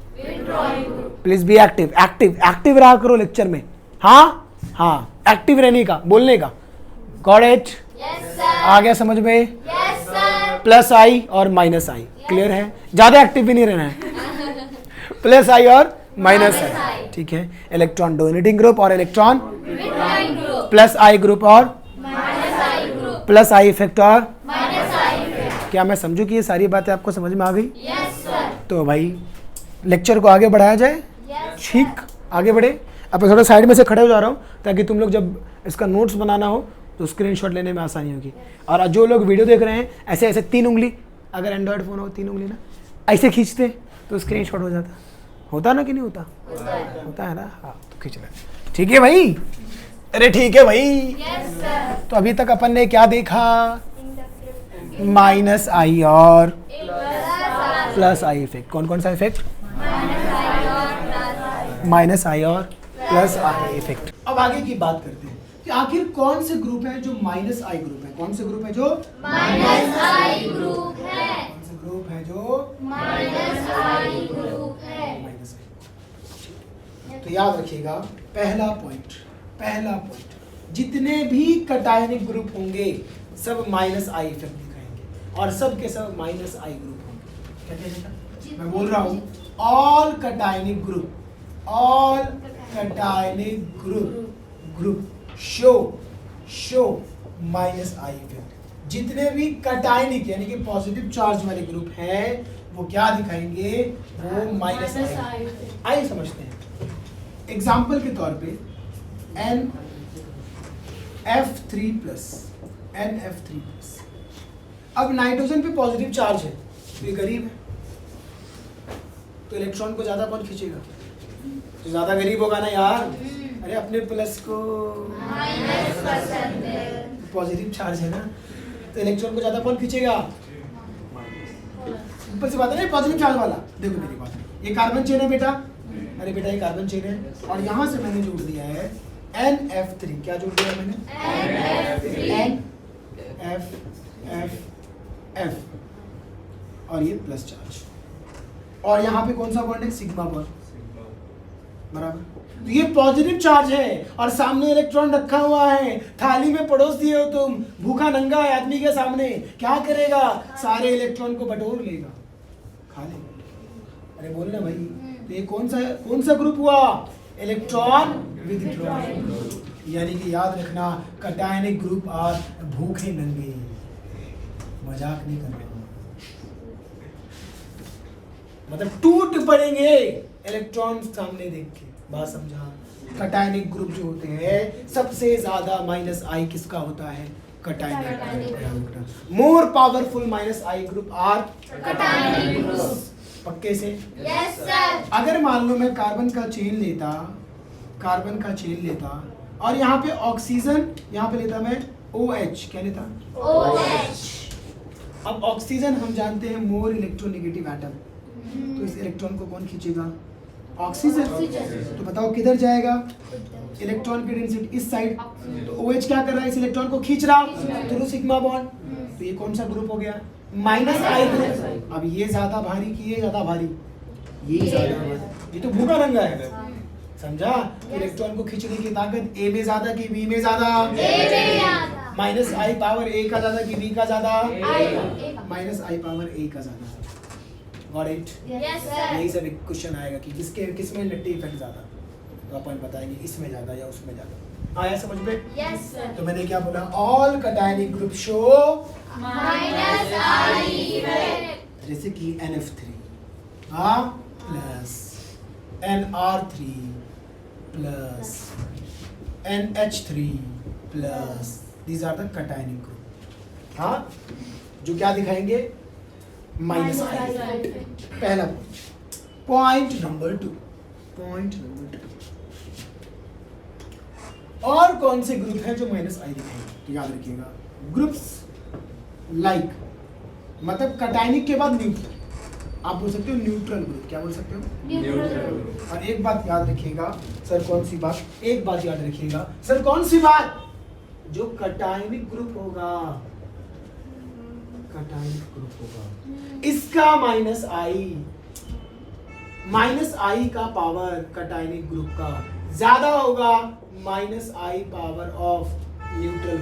Please be active, active active रहा करो लेक्चर में। हाँ हाँ, एक्टिव रहने का, बोलने का। Got it? आ गया समझ में? प्लस आई और माइनस आई, क्लियर है? ज्यादा एक्टिव भी नहीं रहना है। प्लस आई और माइनस आई, ठीक है। इलेक्ट्रॉन डोनेटिंग ग्रुप और इलेक्ट्रॉन प्लस आई ग्रुप और प्लस आई इफेक्ट और क्या मैं समझू कि ये सारी बातें आपको समझ में आ गई? तो भाई लेक्चर को आगे बढ़ाया जाए। ठीक, आगे बढ़े। अब मैं थोड़ा साइड में से खड़े हो जा रहा हूँ ताकि तुम लोग जब इसका नोट्स बनाना हो तो स्क्रीनशॉट लेने में आसानी होगी। और जो लोग वीडियो देख रहे हैं, ऐसे ऐसे 3 उंगली, अगर एंड्रॉयड फ़ोन हो 3 उंगली ना ऐसे खींचते तो स्क्रीनशॉट हो जाता। होता ना कि नहीं होता? होता है ना? हाँ, तो खींच ले। ठीक है भाई? अरे ठीक है भाई। तो अभी तक अपन ने क्या देखा? माइनस आई और प्लस आई इफेक्ट। कौन कौन सा इफेक्ट? माइनस आई और प्लस आई इफेक्ट। अब आगे की बात करते हैं कि आखिर कौन से ग्रुप है जो माइनस आई ग्रुप है? कौन से ग्रुप है जो माइनस आई ग्रुप है? कौन से ग्रुप है जो माइनस आई ग्रुप है? माइनस आई। तो याद रखिएगा, पहला पॉइंट, जितने भी कटायनिक ग्रुप होंगे सब माइनस आई इफेक्ट दिखाएंगे, और सब के सब माइनस आई ग्रुप होंगे। क्या कहते? मैं बोल रहा हूँ, all cationic group, all cationic group show minus I effect। जितने भी कटायनिक यानी कि पॉजिटिव चार्ज वाले ग्रुप हैं वो क्या दिखाएंगे? वो माइनस आई समझते हैं। एग्जाम्पल के तौर पे NF3+। अब नाइट्रोजन पे पॉजिटिव चार्ज है तो ये गरीब है, तो इलेक्ट्रॉन को ज्यादा कौन खींचेगा? तो ज्यादा गरीब होगा ना यार। अरे अपने प्लस को माइनस पसंद है, पॉजिटिव चार्ज है ना, तो इलेक्ट्रॉन को ज्यादा कौन खींचेगा? सिंपल सी बात है ना, पॉजिटिव चार्ज वाला। देखो मेरी बात, ये कार्बन चेन है बेटा। अरे बेटा ये कार्बन चेन है, और यहाँ से मैंने जोड़ दिया है NF3। क्या जोड़ दिया मैंने? NF और ये प्लस चार्ज। और यहाँ पे कौन सा बॉन्ड है, सिग्मा बॉन्ड, बराबर। तो ये पॉजिटिव चार्ज है और सामने इलेक्ट्रॉन रखा हुआ है, थाली में परोस दिए हो तुम, भूखा नंगा है आदमी के सामने, क्या करेगा, सारे इलेक्ट्रॉन को बटोर लेगा, खा लेगा। अरे बोल ना भाई, तो ये कौन सा ग्रुप हुआ, इलेक्ट्रॉन विथड्रॉइंग। यानी कि याद रखना, कटायनिक ग्रुप आर भूखे नंगे, मजाक नहीं कर रहे, मतलब टूट पड़ेंगे इलेक्ट्रॉन सामने देख के, बात समझा। कटायनिक ग्रुप जो होते हैं सबसे ज्यादा माइनस आई किसका होता है, cationic. More powerful minus I group are cationic group. पक्के से? Yes sir. अगर मान लो मैं कार्बन का चेन लेता और यहाँ पे ऑक्सीजन, यहाँ पे लेता मैं OH, क्या लेता, OH। अब ऑक्सीजन हम जानते हैं मोर इलेक्ट्रोनेगेटिव एटम, तो इस इलेक्ट्रॉन को कौन खींचेगा, ऑक्सीजन। तो बताओ किधर जाएगा, इलेक्ट्रॉन की डेंसिटी इस साइड, तो OH क्या कर रहा है, इस इलेक्ट्रॉन को खींच रहा थ्रू सिग्मा बॉन्ड, तो ये कौन सा ग्रुप हो गया, माइनस आई ग्रुप। अब ये ज्यादा भारी कि ये ज्यादा भारी, ये ज्यादा भारी, ये तो भूखा रंगा है, समझा। इलेक्ट्रॉन को खींचने की ताकत A में ज्यादा कि B में ज्यादा, माइनस आई पावर A का ज्यादा कि B का ज्यादा, माइनस आई पावर A का ज्यादा। Got it? Yes sir. यही सब एक क्वेश्चन आएगा कि किसमें नेगेटिव इफेक्ट ज्यादा, तो अपन बताएंगे इसमें ज्यादा या उसमें ज्यादा। आया समझ में? Yes sir. तो मैंने क्या बोला, all cationic group show minus I effect. जैसे कि NF3 हाँ plus, NR3 plus, NH3 plus, these are the cationic group. हाँ, जो क्या दिखाएंगे, माइनस आई इफेक्ट। पहला पॉइंट नंबर 2, और कौन से ग्रुप है जो माइनस आई दिखाएंगे, तो याद रखिएगा, ग्रुप्स लाइक, मतलब कटायनिक के बाद न्यूट्रल, आप बोल सकते हो न्यूट्रल ग्रुप, क्या बोल सकते हो, न्यूट्रल। और एक बात याद रखिएगा सर, कौन सी बात, एक बात याद रखिएगा सर, कौन सी बात, जो कटायनिक ग्रुप होगा, कटायनिक ग्रुप होगा, इसका माइनस आई का पावर कटायनिक ग्रुप का ज्यादा होगा minus I power of neutral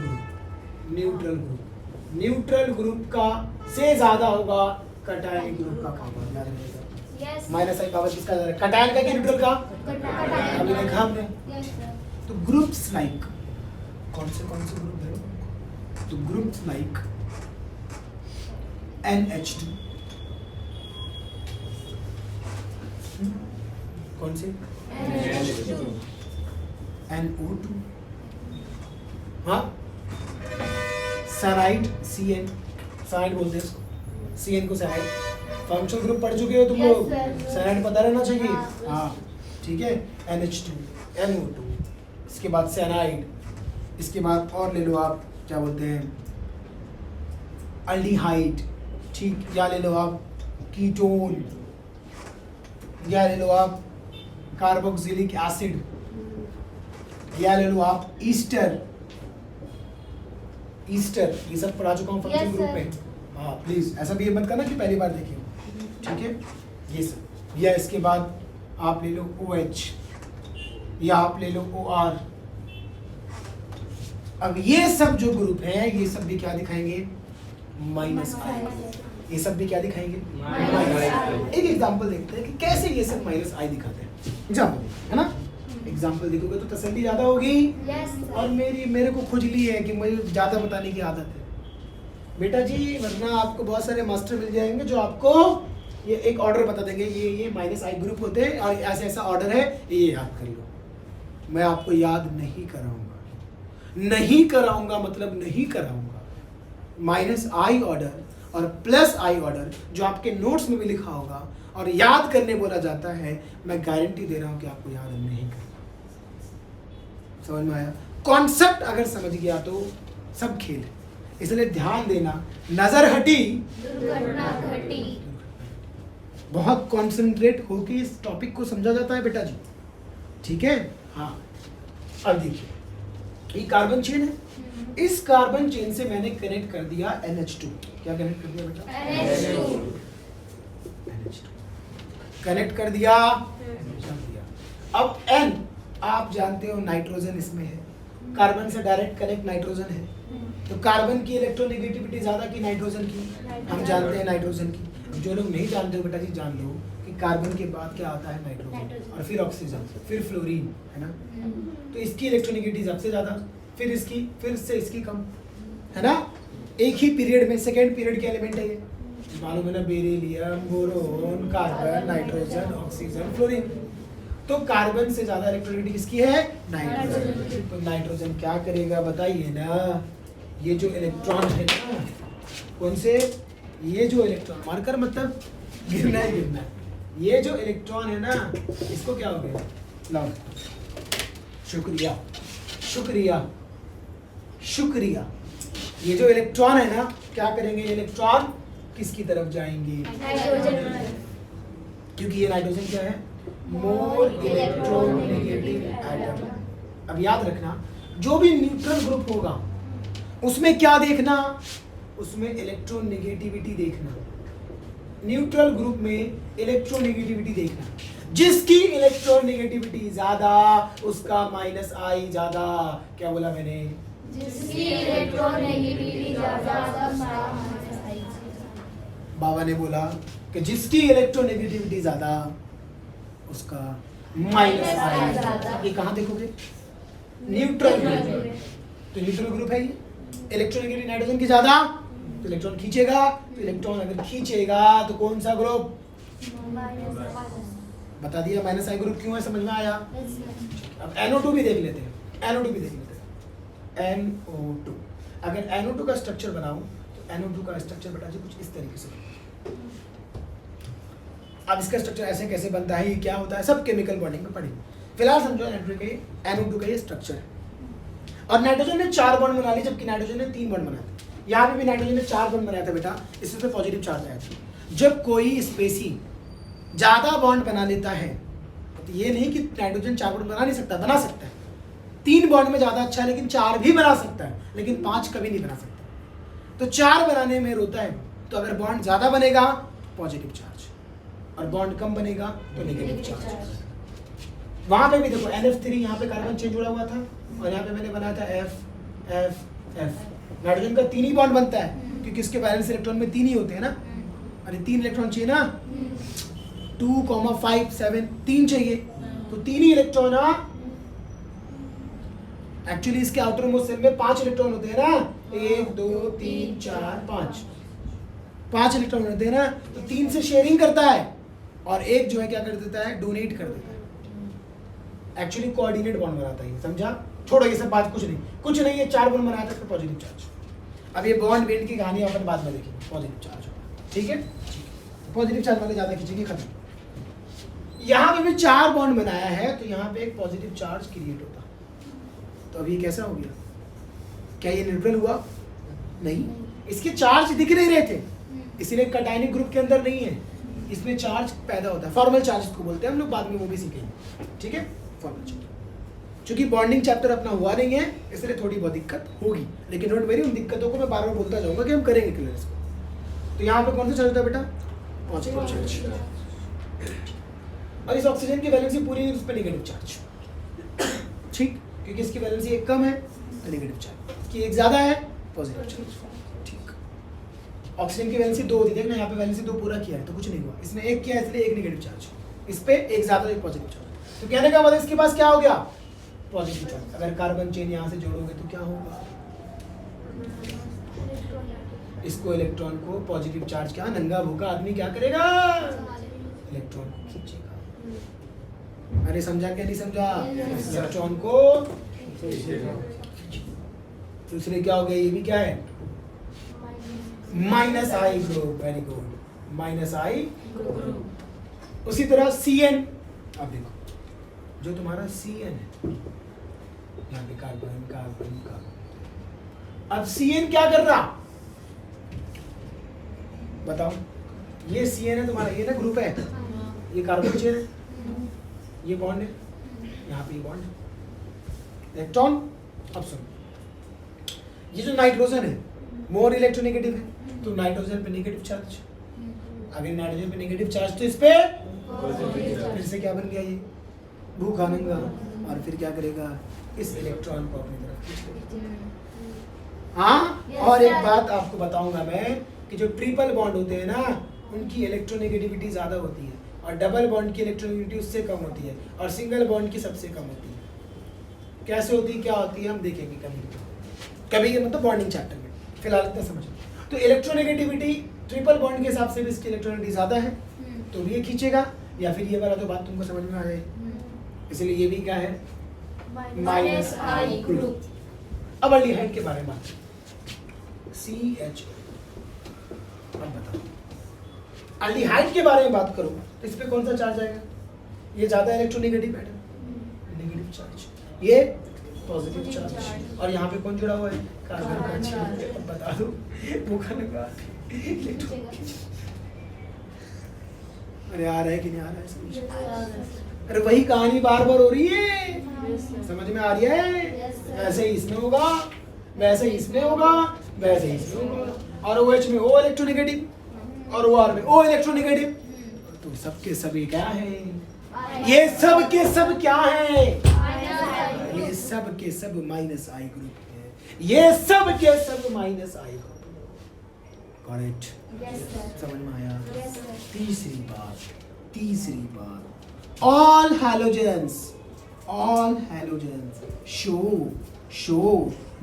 group का से ज्यादा होगा कटायनिक ग्रुप का पावर, याद रखिएगा। यस। माइनस आई पावर किसका ज्यादा, कटायन का कि न्यूट्रल का, अभी देखा हमने। Yes sir. तो ग्रुप्स लाइक, कौन से ग्रुप है, तो ग्रुप्स लाइक NH2, कौन से, NO2, हाँ, सराइड CN, सराइड बोलते हैं इसको, CN को सराइड, फंक्शनल ग्रुप पढ़ चुके हो तुम Yes, लोग, sir. सराइड पता रहना चाहिए। हाँ. हाँ ठीक है, NH2, NO2, इसके बाद सैनाइड, इसके बाद और ले लो आप, क्या बोलते हैं, अल्डिहाइड, ठीक, या ले लो आप कीटोन, या ले लो आप कार्बोक्सिलिक एसिड, या ले लो आप ईस्टर, ये सब पढ़ा चुका हूँ फंक्शन Yes, ग्रुप sir. में। हाँ प्लीज ऐसा भी ये मत करना कि पहली बार देखिए, ठीक है, ये सब, या इसके बाद आप ले लो OH, या आप ले लो OR। अब ये सब जो ग्रुप हैं, ये सब भी क्या दिखाएंगे, माइनस आई, ये सब भी क्या दिखाएंगे, माइनस। एक एग्जांपल देखते हैं कि कैसे ये सब माइनस आई दिखाते हैं, एग्जांपल है ना, एग्जांपल देखोगे तो तसल्ली ज्यादा होगी। Yes sir. और मेरे को खुजली है कि मुझे ज्यादा बताने की आदत है बेटा जी, वरना आपको बहुत सारे मास्टर मिल जाएंगे जो आपको ये एक ऑर्डर बता देंगे, ये माइनस आई ग्रुप होते हैं और ऐसा ऐसा ऑर्डर है, ये याद कर लो। मैं आपको याद नहीं कराऊंगा, मतलब नहीं कराऊंगा। माइनस आई ऑर्डर और प्लस आई ऑर्डर जो आपके नोट्स में भी लिखा होगा और याद करने बोला जाता है, मैं गारंटी दे रहा हूं कि आपको याद नहीं करना। समझ में आया? कॉन्सेप्ट अगर समझ गया तो सब खेल है, इसलिए ध्यान देना, नजर हटी दुर्घटना घटी। बहुत कॉन्सेंट्रेट होके इस टॉपिक को समझा जाता है बेटा जी, ठीक है। हाँ अब देखिए, ये कार्बन चेन है, इस कार्बन चेन से मैंने कनेक्ट कर दिया NH2। क्या कनेक्ट कर दिया बेटा? NH2। NH2। कनेक्ट कर दिया, रख दिया। अब N आप जानते हो नाइट्रोजन इसमें है, कार्बन से डायरेक्ट कनेक्ट नाइट्रोजन है, तो कार्बन की इलेक्ट्रोनेगेटिविटी ज्यादा की नाइट्रोजन की, हम जानते हैं नाइट्रोजन की। जो लोग नहीं जानते हो बेटा जी जान लो कि कार्बन के बाद क्या आता है नाइट्रोजन, और फिर ऑक्सीजन, फिर फ्लोरीन, है ना। तो इसकी इलेक्ट्रोनेगेटिविटी सबसे ज्यादा, फिर इसकी, फिर से इसकी कम, है ना। एक ही पीरियड में, सेकेंड पीरियड के एलिमेंट है ये, मालूम है ना, beryllium, boron, carbon, nitrogen, oxygen, fluorine. तो कार्बन से ज्यादा इलेक्ट्रोनेगेटिविटी किसकी है, नाइट्रोजन। तो नाइट्रोजन क्या करेगा बताइए ना, ये जो इलेक्ट्रॉन है ना, कौन से, ये जो इलेक्ट्रॉन, मार्कर मतलब गिरना ही गिरना है, ये जो इलेक्ट्रॉन है ना, इसको क्या हो गया, लाओ, शुक्रिया शुक्रिया शुक्रिया, ये जो इलेक्ट्रॉन है ना, क्या करेंगे, ये इलेक्ट्रॉन किसकी तरफ जाएंगे, क्योंकि ये नाइट्रोजन क्या है, मोर इलेक्ट्रोनेगेटिव एटम। अब याद रखना, जो भी न्यूट्रल ग्रुप होगा उसमें क्या देखना, उसमें इलेक्ट्रोनेगेटिविटी देखना, न्यूट्रल ग्रुप में इलेक्ट्रोनेगेटिविटी देखना, जिसकी इलेक्ट्रोनेगेटिविटी ज्यादा उसका माइनस आई ज्यादा। क्या बोला मैंने, जिसकी इलेक्ट्रोनेगेटिविटी ज्यादा बाबा ने बोला कि जिसकी इलेक्ट्रोनेगेटिविटी ज्यादा उसका माइनस आई ज्यादा। ये कहाँ देखोगे, न्यूट्रल ग्रुप। तो न्यूट्रल ग्रुप है ये, इलेक्ट्रोनेगेटिविटी नाइट्रोजन की ज्यादा, तो इलेक्ट्रॉन खींचेगा, तो इलेक्ट्रॉन अगर खींचेगा तो कौन सा ग्रुप, बता दिया, माइनस आई ग्रुप क्यों है, समझ में आया। अब NO2 भी देख लेते हैं, NO2 भी देख लेते हैं, NO2। अगर NO2 का स्ट्रक्चर बनाऊं तो NO2 का स्ट्रक्चर बेटा जी कुछ इस तरीके से। अब इसका स्ट्रक्चर ऐसे कैसे बनता है, ये क्या होता है, सब केमिकल बॉन्डिंग में पढ़ेंगे। फिलहाल समझो NO2 का ये स्ट्रक्चर है, और नाइट्रोजन ने 4 बॉन्ड बना लिए जबकि नाइट्रोजन ने 3 बॉन्ड बनाए थे। यहाँ पे भी नाइट्रोजन ने 4 बॉन्ड बनाया था बेटा, इसमें पॉजिटिव चार्ज आया था। जब कोई स्पेसी ज्यादा बॉन्ड बना लेता है, तो ये नहीं कि नाइट्रोजन 4 बॉन्ड बना नहीं सकता, बना सकता है, 3 बॉन्ड में ज्यादा अच्छा है, लेकिन 4 भी बना सकता है, लेकिन 5 कभी नहीं बना सकता। तो 4 बनाने में रोता है, तो अगर बॉन्ड ज्यादा बनेगा पॉजिटिव चार्ज, और बॉन्ड कम बनेगा तो नेगेटिव चार्ज। वहां पे भी देखो NF3, यहाँ पे कार्बन चेंज जुड़ा हुआ था, और यहाँ पे मैंने बनाया था F F F। नाइट्रोजन का 3 ही बॉन्ड बनता है, क्योंकि इसके बैलेंस इलेक्ट्रॉन में 3 ही होते हैं ना, अरे 3 इलेक्ट्रॉन चाहिए ना, 2, 5, 7, 3 चाहिए, तो 3 ही इलेक्ट्रॉन। एक्चुअली इसके आउटर मोस्ट शेल में 5 इलेक्ट्रॉन होते हैं ना, 1, 2, 3, 4, 5 इलेक्ट्रॉन होते हैं ना, तो 3 से शेयरिंग करता है, और एक जो है क्या कर देता है, डोनेट कर देता है। एक्चुअली कोऑर्डिनेट बॉन्ड बनाता है, समझा, छोड़ो ये सब बात, कुछ नहीं है, 4 बॉन्ड बनाया था तो पॉजिटिव चार्ज। अब ये बॉन्ड बेंड की कहानी अपन बाद में देखेंगे, पॉजिटिव चार्ज होगा, ठीक है, पॉजिटिव चार्ज वाले ज्यादा खींचेंगे, खत्म। यहाँ पे भी 4 बॉन्ड बनाया है, तो यहाँ पे एक पॉजिटिव चार्ज क्रिएट होता, तो अब ये कैसा हो गया, क्या ये न्यूट्रल हुआ, नहीं, इसके चार्ज दिख नहीं रहे थे, इसीलिए कटायनिक ग्रुप के अंदर नहीं है, इसमें चार्ज पैदा होता है, फॉर्मल चार्ज को बोलते हैं हम लोग, बाद में वो भी सीखेंगे, ठीक है, फॉर्मल चार्ज। चूंकि बॉन्डिंग चैप्टर अपना हुआ नहीं है, इसलिए थोड़ी बहुत दिक्कत होगी, लेकिन डोंट वरी, उन दिक्कतों को मैं बार बार बोलता जाऊंगा कि हम करेंगे क्लियर इसको। तो यहाँ पे कौन सा चार्ज होता है बेटा, पॉजिटिव चार्ज, और इस ऑक्सीजन की वैलेंसी पूरी उस पर नेगेटिव चार्ज, ठीक, क्योंकि इसकी वैलेंसी एक कम है तो नेगेटिव चार्ज, कि एक ज्यादा है पॉजिटिव चार्ज, ठीक। ऑक्सीजन की वैलेंसी 2 होती है, देखना यहाँ पे वैलेंसी 2 पूरा किया है तो कुछ नहीं हुआ, इसने 1 किया इसलिए 1 नेगेटिव चार्ज, इस पे एक ज्यादा एक पॉजिटिव चार्ज। तो कहने का मतलब इसके पास क्या हो गया, पॉजिटिव चार्ज। अगर कार्बन चेन यहाँ से जोड़ोगे तो क्या होगा, इसको इलेक्ट्रॉन को पॉजिटिव चार्ज, क्या नंगा भूखा आदमी क्या करेगा, इलेक्ट्रॉन को खींचेगा। अरे समझा क्या नहीं समझा, इलेक्ट्रॉन को दूसरे क्या हो गया, ये भी क्या है, minus I group, very good, minus आई। उसी तरह Cn, अब देखो जो तुम्हारा Cn है, यहाँ पे कार्बन कार्बन कार्बन, अब Cn क्या कर रहा, बताओ, ये Cn है तुम्हारा, ये ना ग्रुप है, ये कार्बन चेन है, ये बॉन्ड है, यहाँ पे ये बॉन्ड है, इलेक्ट्रॉन। अब सुनो, ये जो नाइट्रोजन है मोर इलेक्ट्रोनेगेटिव है, तो नाइट्रोजन पे नेगेटिव चार्ज, अगर नाइट्रोजन पे नेगेटिव चार्ज तो इस पे फिर से क्या बन गया ये भूखा नंगा, और फिर क्या करेगा इस इलेक्ट्रॉन को अपनी तरफ खींचेगा। हाँ, और एक बात आपको बताऊंगा मैं कि जो ट्रिपल बॉन्ड होते हैं ना उनकी इलेक्ट्रोनेगेटिविटी ज्यादा होती है, और डबल बॉन्ड की इलेक्ट्रोनेगेटिविटी उससे कम होती है, और सिंगल बॉन्ड की सबसे कम होती है। कैसे होती है, क्या होती है, हम देखेंगे कभी मतलब बॉन्डिंग चैप्टर में, फिलहाल इतना समझ। तो इलेक्ट्रोनेगेटिविटी ट्रिपल बॉन्ड के हिसाब से भी इसकी इलेक्ट्रोनेगेटिविटी ज्यादा है, तो भी ये खींचेगा, या फिर ये वाला तो बात तुमको समझ में आ जाएगी। इसलिए ये भी क्या है माइनस आई ग्रुप। अब अल्डिहाइड के बारे में बात CH। अब बताओ अल्डिहाइड के बारे में बात करो तो इस पे कौन सा चार्ज आएगा, ये ज्यादा इलेक्ट्रोनेगेटिव है, नेगेटिव चार्ज, ये पॉजिटिव चार्ज, और यहाँ पे कौन जुड़ा हुआ है कार्बन का चार्ज। अब बता दो भूखा लगा अरे आ रहा है कि नहीं आ रहा है समझ? अरे वही कहानी बार बार हो रही है, समझ में आ रही है? वैसे ही इसमें होगा, वैसे ही इसमें होगा, वैसे ही इसमें होगा, और OH में O इलेक्ट्रोनेगेटिव और OR में O इलेक्ट्रोनेगेटिव, तो सबके सभी क्या है, ये सब के सब क्या है, ये सब के सब माइनस आई ग्रुप है, ये सब के सब माइनस आई ग्रुप। करेक्ट, समझ में आया? तीसरी बात all halogens show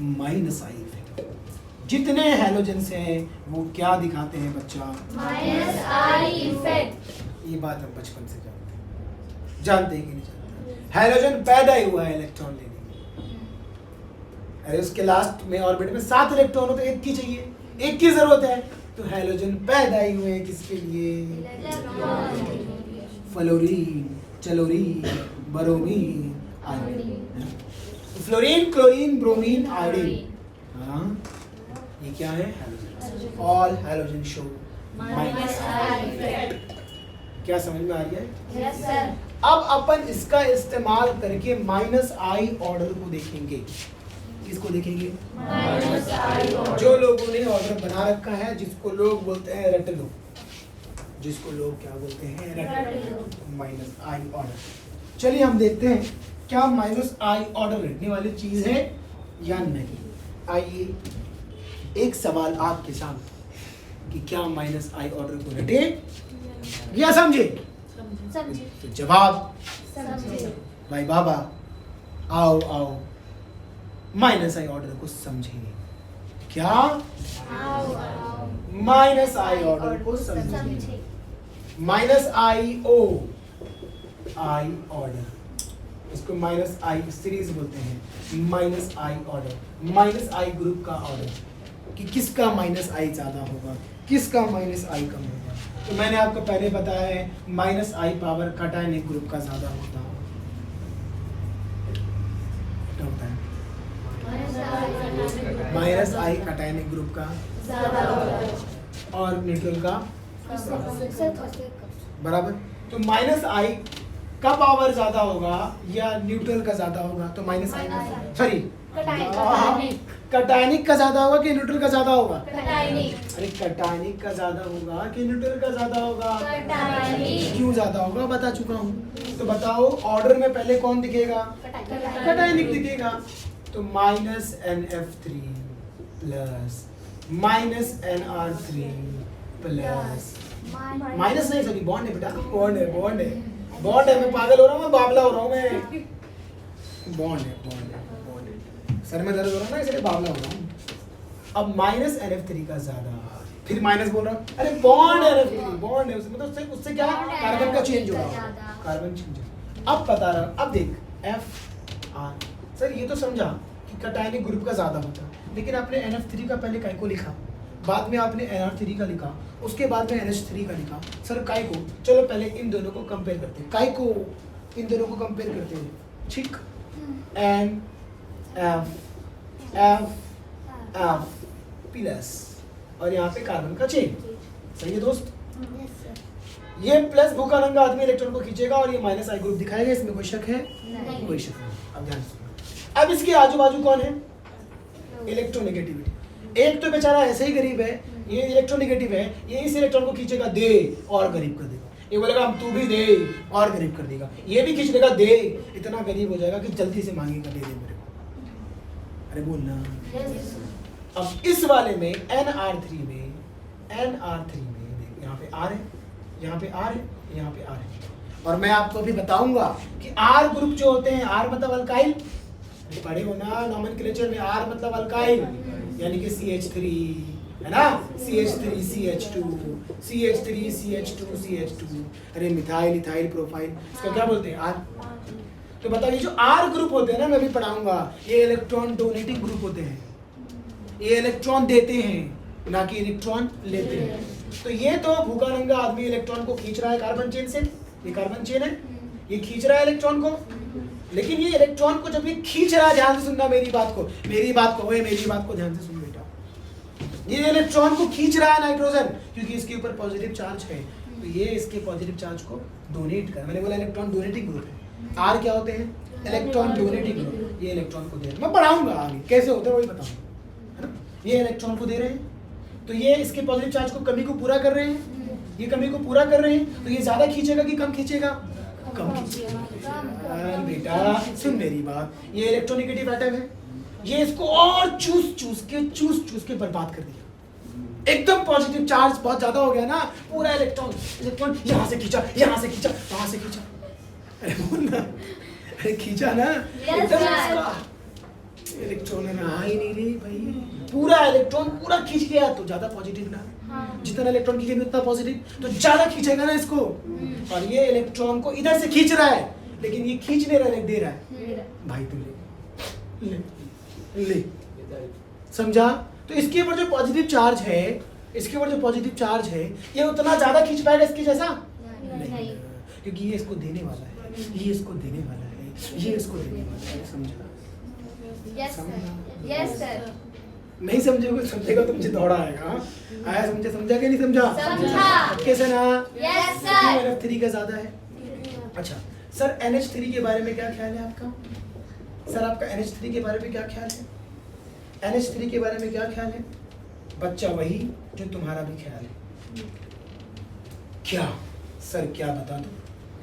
minus I effect. जितने हैलोजेंस हैं वो क्या दिखाते हैं बच्चा, माइनस आई इफेक्ट। ये बात हम बचपन से जानते हैं कि नहीं जानते? हैलोजन पैदा ही हुआ है इलेक्ट्रॉन लेने के, अरे उसके लास्ट में ऑर्बिट में 7 इलेक्ट्रॉन हो तो एक की चाहिए, एक की जरूरत है, तो हैलोजन पैदा ही हुए किसके लिए, fluorine, chlorine, bromine, iodine. Fluorine, chlorine, bromine, iodine. हाँ, ये क्या है halogen. All halogen show minus I effect. क्या समझ में आ रही है? Yes sir. अब अपन इसका इस्तेमाल करके माइनस आई ऑर्डर को देखेंगे। किसको देखेंगे? Minus I order. जो लोगों ने ऑर्डर बना रखा है, जिसको लोग बोलते हैं रट लो, जिसको लोग क्या बोलते हैं रट लो, माइनस आई ऑर्डर। चलिए हम देखते हैं क्या माइनस आई ऑर्डर रटने वाली चीज है या नहीं। आइए एक सवाल आपके सामने कि क्या माइनस आई ऑर्डर को रटे या समझे? तो जवाब समझे। भाई बाबा आओ आओ माइनस आई ऑर्डर को समझेंगे। क्या माइनस आई ऑर्डर को समझेंगे। माइनस आई ऑर्डर, इसको माइनस आई सीरीज बोलते हैं। Minus I order, minus I group का ऑर्डर कि किसका माइनस आई ज्यादा होगा, किसका माइनस आई कम होगा। तो मैंने आपको पहले बताया है माइनस आई पावर कैटायनिक ग्रुप का ज्यादा होता है। क्या होता है? माइनस आई कैटायनिक ग्रुप का ज्यादा होगा और न्यूट्रल का सर। बराबर। तो माइनस आई का पावर ज्यादा होगा या न्यूट्रल का ज्यादा होगा? तो माइनस आई सॉरी कैटायनिक का ज्यादा होगा कि न्यूट्रल का ज्यादा होगा? अरे कैटायनिक का ज्यादा होगा कि न्यूट्रल का ज्यादा होगा? क्यों ज्यादा होगा बता चुका हूँ। तो बताओ ऑर्डर में पहले कौन दिखेगा? कैटायनिक दिखेगा। तो minus NF3 plus minus NR3 plus minus नहीं सॉरी बॉन्ड है बेटा, बॉन्ड है। मैं पागल हो रहा हूँ, मैं बावला हो रहा हूँ, मैं बॉन्ड है। सर में दर्द हो रहा है ना इसलिए बावला हो रहा हूँ। अब माइनस NF3 का ज्यादा, फिर माइनस बोल रहा हूँ, अरे बॉन्ड है NF3, बॉन्ड है मतलब उससे क्या कार्बन का चेंज हो रहा है, कार्बन चेंज। अब बता रहा, अब देख FR सर ये तो समझा कि कैटायनिक ग्रुप का ज्यादा होता है, लेकिन आपने NF3 का पहले काय को लिखा, बाद में आपने NR3 का लिखा, उसके बाद में NH3 का लिखा। सर काय को, चलो पहले इन दोनों को कंपेयर करते हैं। काय को इन दोनों को कंपेयर करते हैं, ठीक। F प्लस और यहाँ पे कार्बन का चेन, सही है दोस्त? ये प्लस भूखा नंगा आदमी इलेक्ट्रॉन को खींचेगा और ये माइनस आई ग्रुप दिखाएगा, इसमें कोई शक है? नहीं। कोई शक नहीं। अब ध्यान सुनो, अब इसके आजू बाजू कौन है? इलेक्ट्रोनेगेटिविटी। एक तो बेचारा ऐसे ही गरीब है, ये इलेक्ट्रोनेगेटिव है, ये इस इलेक्ट्रॉन को खींचेगा, दे और करीब कर देगा। ये बोलेगा हम तू भी दे और करीब कर देगा। ये भी खींच लेगा, दे, इतना करीब हो जाएगा कि जल्दी से मांगेगा, दे दे मेरे को। अरे बोलना। अब इस वाले में NR3 में देख, यहाँ पे R है, यहाँ पे R है, यहाँ पे R है। और मैं आपको अभी बताऊंगा कि R ग्रुप जो होते हैं, R मतलब अल्काइल, पढ़े हो ना नोमेनक्लेचर में, R मतलब अल्काइल यानी कि CH3 है ना, CH3 CH2 CH3 CH2 CH2। अरे मिथाइल इथाइल प्रोफाइल, इसका क्या बोलते हैं? R। तो बताइए जो R ग्रुप होते हैं ना, मैं अभी पढ़ाऊंगा, ये इलेक्ट्रॉन डोनेटिंग ग्रुप होते हैं, ये इलेक्ट्रॉन देते हैं ना कि इलेक्ट्रॉन लेते हैं। तो ये तो भूखा नंगा आदमी इलेक्ट्रॉन को खींच रहा है कार्बन चेन से, ये कार्बन चेन है, ये खींच रहा है इलेक्ट्रॉन को। लेकिन ये इलेक्ट्रॉन को जब ये खींच रहा है, ध्यान से सुनना मेरी बात को, मेरी बात को ध्यान से सुन बेटा। ये इलेक्ट्रॉन को खींच रहा है नाइट्रोजन, क्योंकि इसके ऊपर पॉजिटिव चार्ज है, तो ये इसके पॉजिटिव चार्ज को डोनेट कर, मैंने बोला इलेक्ट्रॉन डोनेटिंग ग्रुप है। आर क्या होते हैं? Electron donating group. ये इलेक्ट्रॉन को दे रहे हैं, मैं पढ़ाऊंगा आगे कैसे होते हैं वही बताऊंगा, है ना। ये इलेक्ट्रॉन को दे रहे हैं, तो ये इसके पॉजिटिव चार्ज को कमी को पूरा कर रहे हैं, ये कमी को पूरा कर रहे हैं, तो ये ज्यादा खींचेगा कि कम खींचेगा? कम खींचेगा। बेटा सुन मेरी बात, ये इलेक्ट्रोनेगेटिव एटम है, ये इसको और चूस के बर्बाद कर दिया। एकदम पॉजिटिव चार्ज बहुत ज्यादा हो गया ना, पूरा इलेक्ट्रॉन यहाँ से खींचा, वहां से खींचा। अरे बोल ना, अरे खींचा ना, एकदम इसका इलेक्ट्रॉन रहा ही नहीं रे भाई, पूरा इलेक्ट्रॉन पूरा खींच गया, तो ज्यादा पॉजिटिव ना, जितना इलेक्ट्रॉन खींचेगा उतना पॉजिटिव, तो ज्यादा खींचेगा ना इसको। और ये इलेक्ट्रॉन को इधर से खींच रहा है, लेकिन ये खींच नहीं रहा है, दे रहा है। भाई तू ले, समझा? तो इसके ऊपर जो पॉजिटिव चार्ज है, ये उतना ज्यादा खींच पाएगा इसके जैसा नहीं, क्योंकि ये इसको देने वाला है, ये इसको देने वाला है, समझा? Yes sir. नहीं समझेगा तो मुझे दौड़ा आएगा। आया समझा कि नहीं समझा? समझा। कैसे ना? Yes sir. NF3 का ज्यादा है। अच्छा सर, NH3 के बारे में क्या ख्याल है आपका? सर आपका NH3 के बारे में क्या ख्याल है? NH3 के बारे में क्या ख्याल है? बच्चा वही जो तुम्हारा भी ख्याल है। क्या सर, क्या बता दो?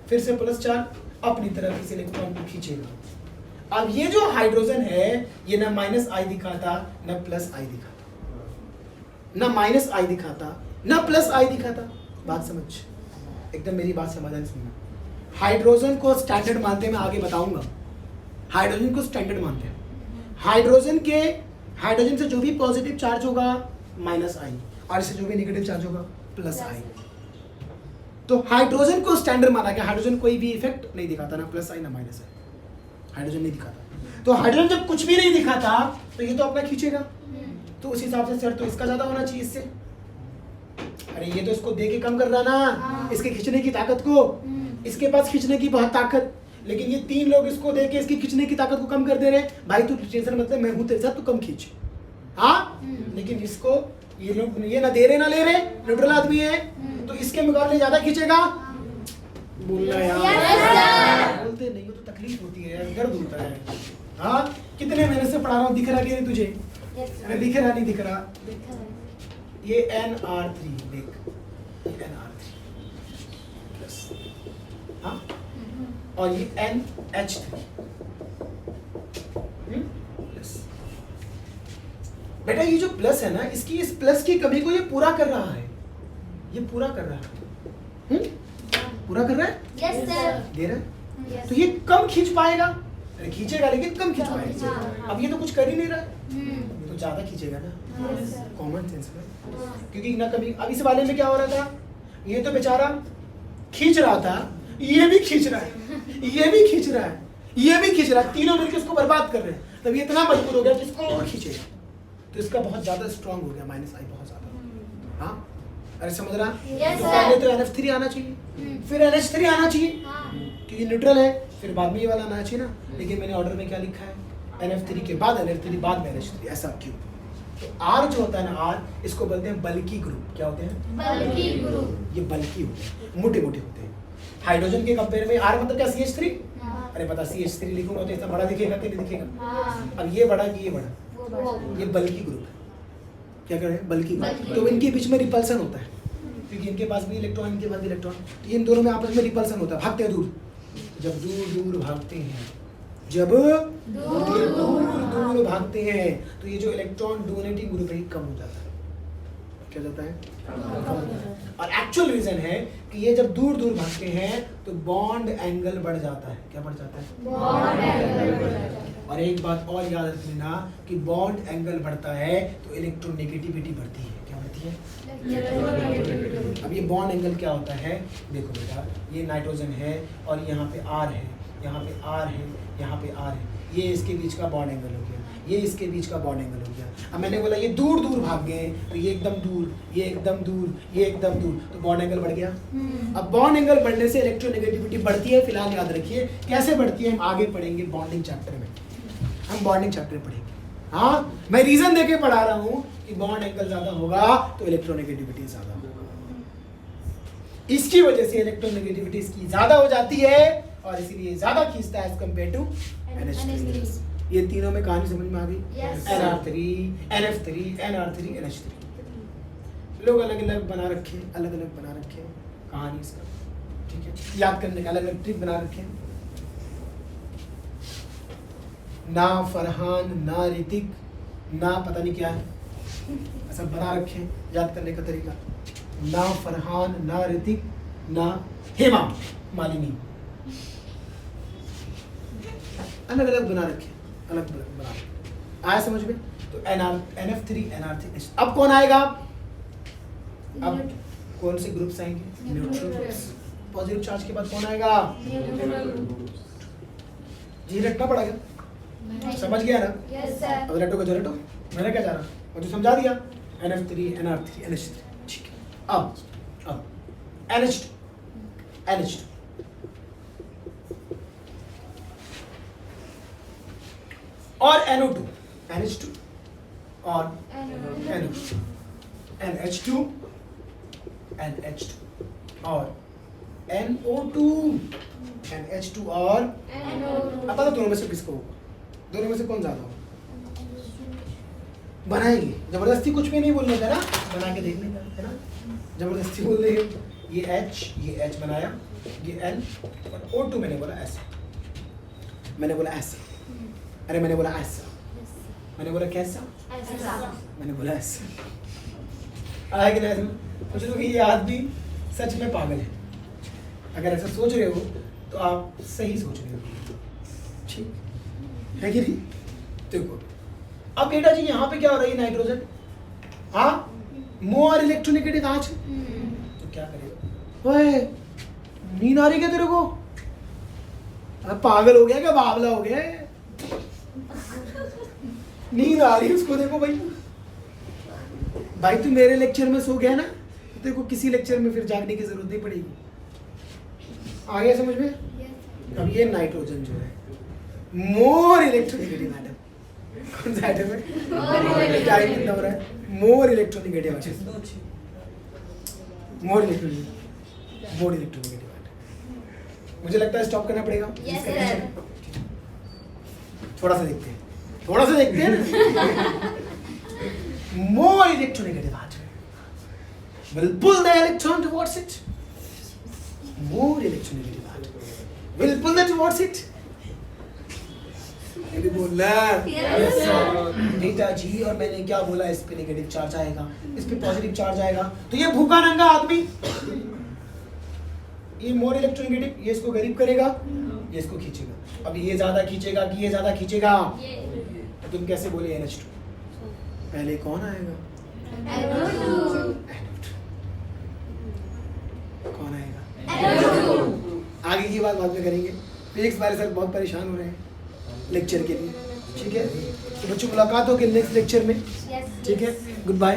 फिर से +4 अपनी तरफ इस इलेक्ट्रॉन को खींचेगा। अब ये जो हाइड्रोजन है, ये ना -I दिखाता ना +I दिखाता, ना -I दिखाता ना +I दिखाता। बात समझ, एकदम मेरी बात समझ सुनना। हाइड्रोजन को स्टैंडर्ड मानते हैं, मैं आगे बताऊंगा। हाइड्रोजन को स्टैंडर्ड मानते हैं। हाइड्रोजन से जो भी पॉजिटिव चार्ज होगा -I, और इससे जो भी नेगेटिव चार्ज होगा +I। तो हाइड्रोजन को स्टैंडर्ड माना गया। हाइड्रोजन कोई भी इफेक्ट नहीं दिखाता, ना +I ना -I, हाइड्रोजन नहीं दिखाता। तो हाइड्रोजन जब कुछ भी नहीं दिखाता, तो ये तो अपना खींचेगा, तो उस हिसाब से सर तो इसका ज्यादा होना चाहिए इससे। अरे ये तो इसको दे के कम कर रहा ना, इसके खींचने की ताकत को, इसके पास खींचने की बहुत ताकत, लेकिन ये 3 लोग इसको दे के इसकी खींचने की ताकत को कम कर दे रहे। भाई तू टेंशन मत ले, मैं हूं तेरे साथ, तू कम खींच। हाँ, लेकिन इसको ये लोग ये ना दे रहे ना ले रहे, न्यूट्रल आदमी है, तो इसके मुकाबले ज्यादा खींचेगा। बोलना यार, बोलते नहीं हो तो तकलीफ होती है, दर्द होता है। हाँ, कितने महीने से पढ़ा रहा हूँ, दिख रहा कि नहीं तुझे? अरे दिख रहा नहीं दिख रहा? ये NR3 देख, NR3 प्लस, हाँ, और ये NH3 प्लस। बेटा ये जो प्लस है ना, इसकी इस प्लस की कमी को ये पूरा कर रहा है, ये पूरा कर रहा है, पूरा कर रहा है। Yes sir. दे रहा है, तो ये कम खींच पाएगा, खींचेगा लेकिन कम खींच पाएगा। अब ये तो कुछ कर ही नहीं रहा, तो ज्यादा खींचेगा ना, कॉमन सेंस में। क्योंकि ना कभी, अब इस वाले में क्या हो रहा था, ये तो बेचारा खींच रहा था, ये भी खींच रहा है, ये भी खींच रहा है, ये भी खींच रहा है, तीनों मिलकर उसको बर्बाद कर रहे हैं। तब ये इतना मजबूर हो गया कि इसको और खींचेगा, तो इसका बहुत ज्यादा स्ट्रांग हो गया, -I बहुत ज्यादा। हाँ, अरे समझ रहा? पहले तो NF3 आना चाहिए, फिर NH3 आना चाहिए, क्योंकि न्यूट्रल है, फिर बाद में ये वाला आना चाहिए ना। लेकिन मैंने ऑर्डर में क्या लिखा है, NF3 के बाद NF3 बाद में NH3, ऐसा क्यों? तो R जो होता है ना, R इसको बोलते हैं बल्की ग्रुप। क्या होते हैं? बल्की ग्रुप। ये बल्की होते हैं, मोटे मोटे होते हैं। हाइड्रोजन के कंपेयर में R मतलब क्या? CH3। अरे पता, CH3 लिखूंगा तो इतना बड़ा दिखेगा कि नहीं दिखेगा? अब ये बड़ा कि ये बड़ा? ये बल्की ग्रुप है, क्या करें, बल्कि बल्कि। तो इनके बीच में रिपल्सन होता है, क्योंकि इनके पास भी इलेक्ट्रॉन, इनके पास भी इलेक्ट्रॉन, इन दोनों में आपस में रिपल्सन होता है, भागते हैं दूर। जब दूर दूर भागते हैं, जब दूर दूर भागते हैं, तो ये जो इलेक्ट्रॉन डोनेटिंग ग्रुप है कम हो जाता है। क्या जाता है? और एक्चुअल रीजन है कि ये जब दूर दूर भागते हैं तो बॉन्ड एंगल बढ़ जाता है। क्या बढ़ जाता है? बॉन्ड एंगल बढ़ जाता है। और एक बात और याद रख लेना कि बॉन्ड एंगल बढ़ता है तो इलेक्ट्रोनेगेटिविटी बढ़ती है। क्या बढ़ती है? अब ये बॉन्ड एंगल क्या होता है, देखो बेटा, ये नाइट्रोजन है और यहाँ पे R है, यहाँ पे R है, यहाँ पे R है, ये इसके बीच का बॉन्ड एंगल हो गया, ये इसके बीच का बॉन्ड एंगल हो गया। अब मैंने बोला ये दूर दूर भाग गए, तो ये एकदम दूर, ये एकदम दूर, ये एकदम दूर, तो बॉन्ड एंगल बढ़ गया। अब बॉन्ड एंगल बढ़ने से इलेक्ट्रोनेगेटिविटी बढ़ती है। फिलहाल याद रखिए कैसे बढ़ती है, हम आगे पढ़ेंगे बॉन्डिंग चैप्टर में, हम बॉन्डिंग चैप्टर पढ़ेंगे। हाँ, मैं रीजन देके पढ़ा रहा हूँ कि बॉन्ड एंगल ज्यादा होगा तो इलेक्ट्रोनेगेटिविटी ज्यादा होगा, इसकी वजह से इलेक्ट्रोनेगेटिविटी इसकी ज्यादा हो जाती है और इसीलिए ज्यादा खींचता है एज कंपेयर टू NH3। ये तीनों में कहानी समझ में आ गई? Yes, NR3, NF3, NR3, NH3 लोग अलग अलग बना रखे, अलग अलग बना रखे कहानी इसका, ठीक है, याद करने का अलग अलग ट्रिक बना रखे। ना फरहान, ना ऋतिक, ना पता नहीं क्या है, ऐसा बना रखे याद करने का तरीका। ना फरहान, ना ऋतिक, ना हेमा मालिनी, अलग अलग बना रखे, अलग अलग बना रखे। आया समझ में? तो NF3, NR3, अब कौन आएगा? अब कौन से ग्रुप्स आएंगे? Neutral groups. पॉजिटिव चार्ज के बाद कौन आएगा? जी रटना पड़ेगा, समझ गया ना? Yes sir. अब रटो का जो रटो, मैंने क्या जा रहा मुझे समझा दिया। NF3, NR3, NH3, ठीक है। अब NH2, NH2 और NO2, NH2 और NO2, NH2, NH2 और NO2, NH2 और अब पता दोनों में से किसको होगा? दोनों में से कौन ज्यादा होगा? बनाएंगे, जबरदस्ती कुछ भी नहीं बोलने का ना, बना के देखने का है ना, जबरदस्ती बोल रहे हो। ये H बनाया, ये N और O2 मैंने बोला ऐसे, मैंने बोला ऐसे, अरे मैंने बोला ऐसा, मैंने बोला कैसा, मैंने बोला ऐसा। आया कि नहीं? सोच लो कि ये आदमी सच में पागल है। अगर ऐसा सोच रहे हो तो आप सही सोच रहे हो, ठीक है कि नहीं? देखो अब बेटा जी यहाँ पे क्या हो रही है, नाइट्रोजन, हाँ, मोर इलेक्ट्रोनेगेटिव आज, तो क्या करेगा? ओए नींद आ रही क्या तेरे को? पागल हो गया क्या, बावला हो गया है? नींद आ रही है उसको, देखो भाई तू मेरे लेक्चर में सो गया ना, तो तेरे को किसी लेक्चर में फिर जागने की जरूरत नहीं पड़ेगी। आ गया समझ में? अब ये नाइट्रोजन जो है मोर इलेक्ट्रोनेगेटिव एटम, कौन सा एटम है? टाइम कितना हो रहा है? मोर electronegative atom, more electronegative atom. मुझे लगता है स्टॉप करना पड़ेगा। Yes, sir. थोड़ा सा देखते हैं ना। मोर electronegative atom will pull the electron towards it. More electronegative atom will pull it towards it. ये बोलना Yes, sir. बेटा जी, और मैंने क्या बोला, इस पे नेगेटिव चार्ज आएगा, इस पे पॉजिटिव चार्ज आएगा, तो ये भूखा नंगा आदमी, ये मोर इलेक्ट्रोनेगेटिव, ये इसको गरीब करेगा, ये इसको खींचेगा। अब ये ज्यादा खींचेगा कि ये ज्यादा खींचेगा? तो तुम कैसे बोले NH2? पहले कौन आएगा? कौन आएगा? आगे की बात बाद में करेंगे। फिजिक्स वाले सर बहुत परेशान हो रहे हैं लेक्चर के लिए, ठीक है? तो बच्चों मुलाकात होगी नेक्स्ट लेक्चर में, ठीक है? Good bye.